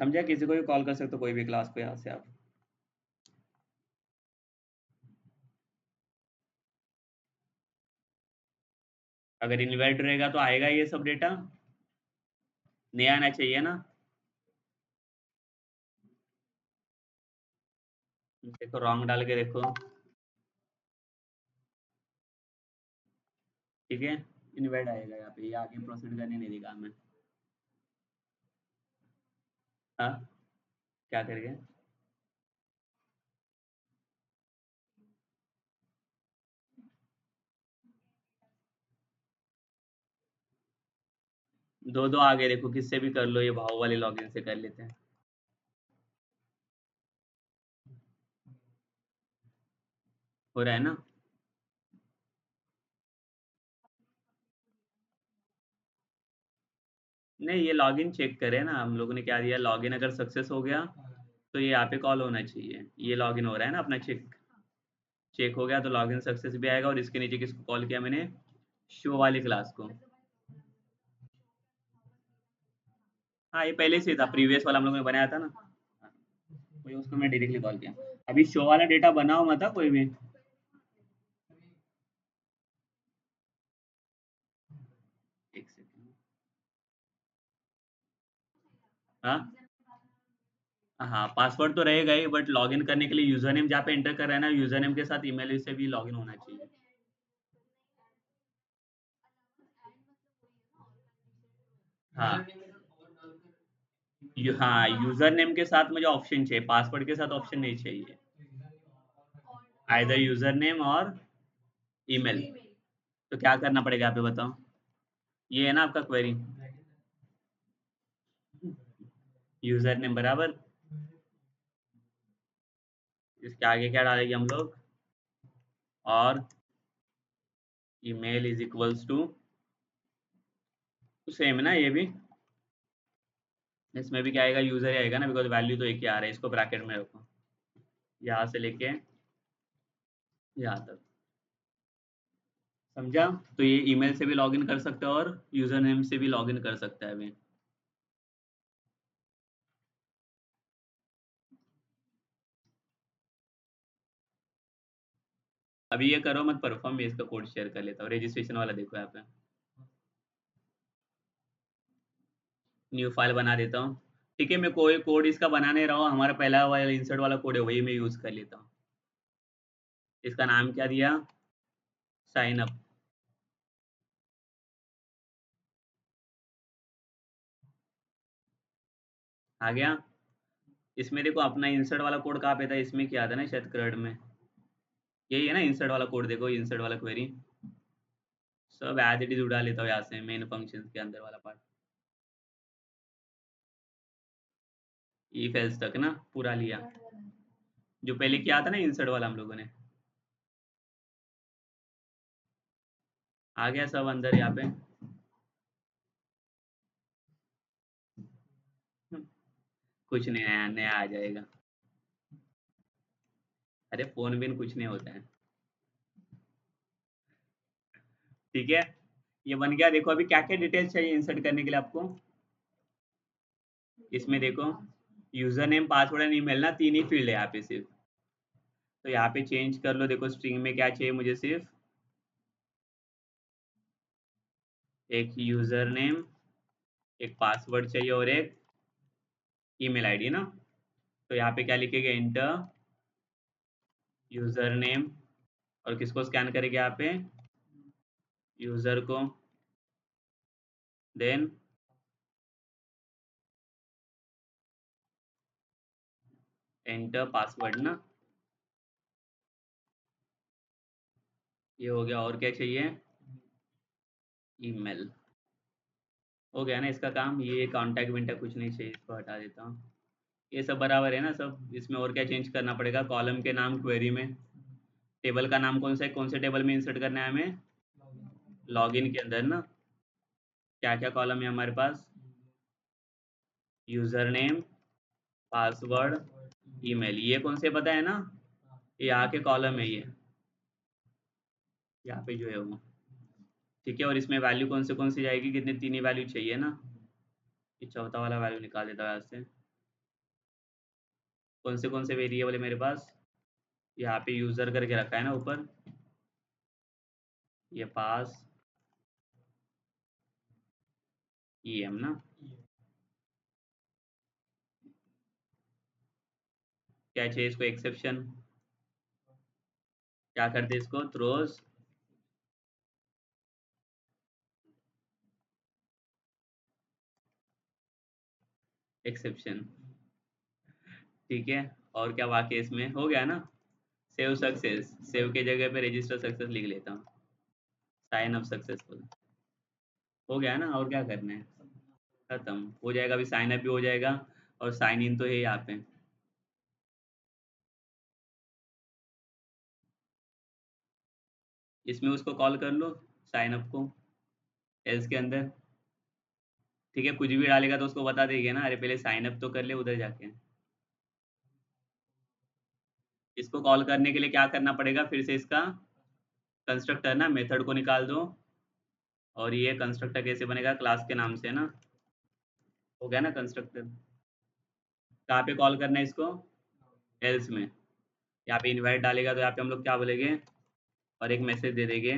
समझा, किसी को भी कॉल कर सकते हो, कोई भी क्लास को यहाँ से आप। अगर इनवैलिड रहेगा तो आएगा ये सब डेटा, नहीं आना चाहिए ना। देखो रॉन्ग डाल के देखो। ठीक है, इनवैलिड आएगा यहाँ पे, ये आगे प्रोसीड करने नहीं देगा हमें। हाँ, क्या करेंगे? दो दो आगे देखो, किससे भी कर लो, ये भाव वाले लॉगिन से कर लेते हैं। हो रहा है ना? नहीं, ये लॉगिन चेक करें ना, हम लोगों ने क्या दिया, लॉगिन अगर सक्सेस हो गया तो ये यहाँ पे कॉल होना चाहिए। ये लॉगिन हो रहा है ना अपना, चेक चेक हो गया तो लॉगिन सक्सेस भी आएगा। और इसके नीचे किसको कॉल किया मैंने, शो वाली क्लास को। हाँ, ये पहले से ही था, प्रीवियस वाला हम लोगों ने बनाया था ना। वही उसको मैं डायरेक्टली कॉल किया। अभी शो वाला डेटा बना हुआ था कोई भी? एक सेकंड। हाँ हाँ, पासवर्ड तो रहेगा ही, बट लॉगिन करने के लिए यूजर नेम जहाँ पे एंटर कर रहा है ना, यूजर नेम के साथ ईमेल से भी लॉगिन होना चाहिए। हाँ हाँ, यूजर नेम के साथ मुझे ऑप्शन चाहिए, पासवर्ड के साथ ऑप्शन नहीं चाहिए। आइदर यूजर नेम और ईमेल। तो क्या करना पड़ेगा यहाँ पे बताओ? ये है ना आपका क्वेरी, यूजर नेम बराबर, इसके आगे क्या डालेंगे हम लोग, और email is equals to, same है ना ये भी। इसमें भी क्या आएगा, यूजर ही आएगा ना, बिकॉज वैल्यू तो एक ही आ रहा है। इसको ब्रैकेट में रखो, यहाँ से लेके यहाँ तक। समझा? तो ये ईमेल से भी लॉगिन कर सकते हो और यूजर नेम से भी लॉगिन कर सकता है अभी। अभी ये करो मत, परफॉर्म में इसका कोड शेयर कर लेता हूँ, रजिस्ट्रेशन वाला देखो यहाँ पे। न्यू फाइल बना देता हूँ। ठीक है, मैं कोई कोड इसका बना नहीं रहा हूँ, हमारा पहला वाला इंसर्ट वाला कोड है, वही मैं यूज कर लेता हूँ। इसका नाम क्या दिया, साइन अप। आ गया। इसमें देखो अपना इंसर्ट वाला कोड कहाँ पे था, इसमें क्या था ना शायद क्रेड में, यही है ना इंसर्ट वाला कोड, देखो इंसर्ट वाला क्वेरी। सब एज इट इज उड़ा लेता हूँ यहाँ से, मेन फंक्शन के अंदर वाला पार्ट। इफ एल्स तक ना पूरा लिया, जो पहले किया था ना इंसर्ट वाला हम लोगों ने। आ गया सब अंदर यहाँ पे। कुछ नहीं, नया नया आ जाएगा। अरे फोन बिन कुछ नहीं होता है। ठीक है, ये बन गया। देखो अभी क्या क्या डिटेल्स चाहिए इंसर्ट करने के लिए आपको। इसमें देखो, user name, password and email ना, तीन ही फील्ड है यहाँ पे सिर्फ। तो यहाँ पे चेंज कर लो। देखो स्ट्रिंग में क्या चाहिए मुझे, सिर्फ एक यूजर नेम, एक पासवर्ड चाहिए और एक ईमेल आईडी ना। तो यहाँ पे क्या लिखेगा, इंटर यूजर नेम, और किसको स्कैन करेगा यहाँ पे, यूजर को, देन एंटर पासवर्ड ना। ये हो गया। और क्या चाहिए, ईमेल। हो गया ना इसका काम। ये कॉन्टैक्ट विंटैक्ट कुछ नहीं चाहिए, इसको हटा देता हूँ। ये सब बराबर है ना सब। इसमें और क्या चेंज करना पड़ेगा, कॉलम के नाम क्वेरी में, टेबल का नाम कौन सा है, कौन से टेबल में इंसर्ट करना है हमें, लॉगिन के अंदर ना। क्या क्या कॉलम है हमारे पास, यूजर नेम, पासवर्ड, ईमेल। ये कौन से पता है ना, ये यहाँ के कॉलम है ये, यहाँ पे जो है वो। ठीक है, और इसमें वैल्यू कौन सी जाएगी, कितने, तीन ही वैल्यू चाहिए ना। ये चौथा वाला वैल्यू निकाल देता हूँ यहाँ से। कौन से वेरिएबल है मेरे पास, यहाँ पे यूजर करके रखा है ना ऊपर, ये पास EM ना, क्या चाहिए इसको, एक्सेप्शन, क्या कर दे इसको, थ्रोज एक्सेप्शन। ठीक है, और क्या बाकी है इसमें, हो गया ना। सेव सक्सेस, सेव के जगह पे रजिस्टर सक्सेस लिख लेता हूँ, साइन अप सक्सेसफुल। हो गया ना, और क्या करना है, खत्म हो जाएगा। अभी साइन अप भी हो जाएगा, और साइन इन तो है यहाँ पे। इसमें उसको कॉल कर लो, साइन अप को, एल्स के अंदर। ठीक है, कुछ भी डालेगा तो उसको बता देगी ना, अरे पहले साइन अप तो कर ले उधर जाके। इसको कॉल करने के लिए क्या करना पड़ेगा, फिर से इसका कंस्ट्रक्टर ना, मेथड को निकाल दो। और ये कंस्ट्रक्टर कैसे बनेगा, क्लास के नाम से ना। हो गया ना कंस्ट्रक्टर। कहाँ पे कॉल करना है इसको, एल्स में। यहाँ पे इनवाइट डालेगा तो यहाँ पे हम लोग क्या बोलेंगे, और एक मैसेज दे देंगे,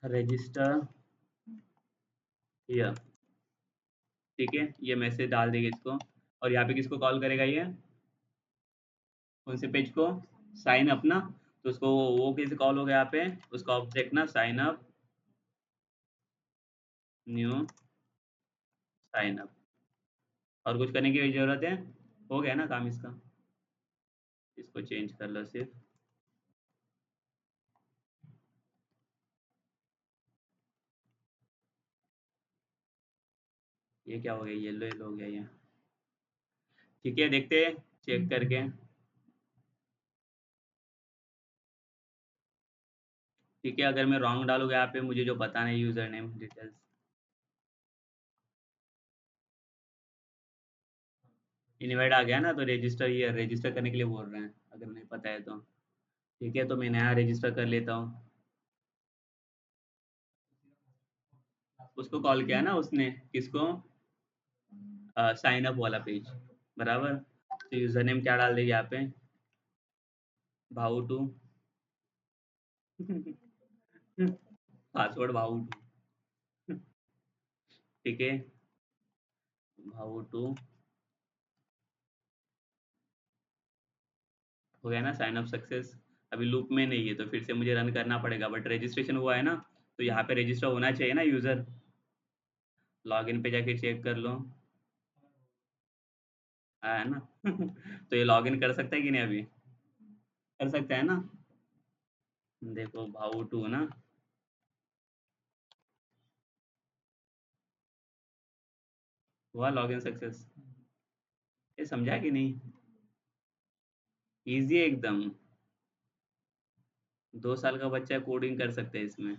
रजिस्टर हियर। ठीक है, ये मैसेज डाल देंगे इसको। और यहाँ पे किसको कॉल करेगा ये, कौन से पेज को, साइन अप ना। तो उसको वो कैसे कॉल होगा यहाँ पे, उसका ऑब्जेक्ट ना, sign up, new sign up. और कुछ करने की जरूरत है, हो गया ना काम इसका। इसको चेंज कर लो सिर्फ। ये क्या हो गया, येलो येलो हो गया ये। ठीक है, देखते हैं चेक करके। ठीक है, अगर मैं रॉन्ग डालूंगा यहाँ पे, मुझे जो पता नहीं यूजर नेम डिटेल्स। इनवाइट आ गया ना, तो रजिस्टर, ये रजिस्टर करने के लिए बोल रहे हैं, अगर नहीं पता है तो। ठीक है, तो मैं नया रजिस्टर कर लेता हूँ। उसको कॉल किया ना उसने, किसको, साइन अप वाला पेज, बराबर। तो यूजर नेम क्या डाल देगी यहाँ पे, भाऊ टू। पासवर्ड भाऊ टू। ठीक है, भाऊ टू। हो गया ना साइन अप सक्सेस। अभी लूप में नहीं है, तो फिर से मुझे रन करना पड़ेगा, बट रजिस्ट्रेशन हुआ है ना, तो यहाँ पे रजिस्टर होना चाहिए ना यूजर। लॉगिन पे जाके चेक कर लो, है ना। तो ये लॉगिन कर सकता है कि नहीं अभी, कर सकता है ना। देखो भाऊ टू ना, हुआ लॉगिन सक्सेस। ये समझा कि नहीं, इजी है एकदम। 2 साल का बच्चा कोडिंग कर सकते हैं इसमें।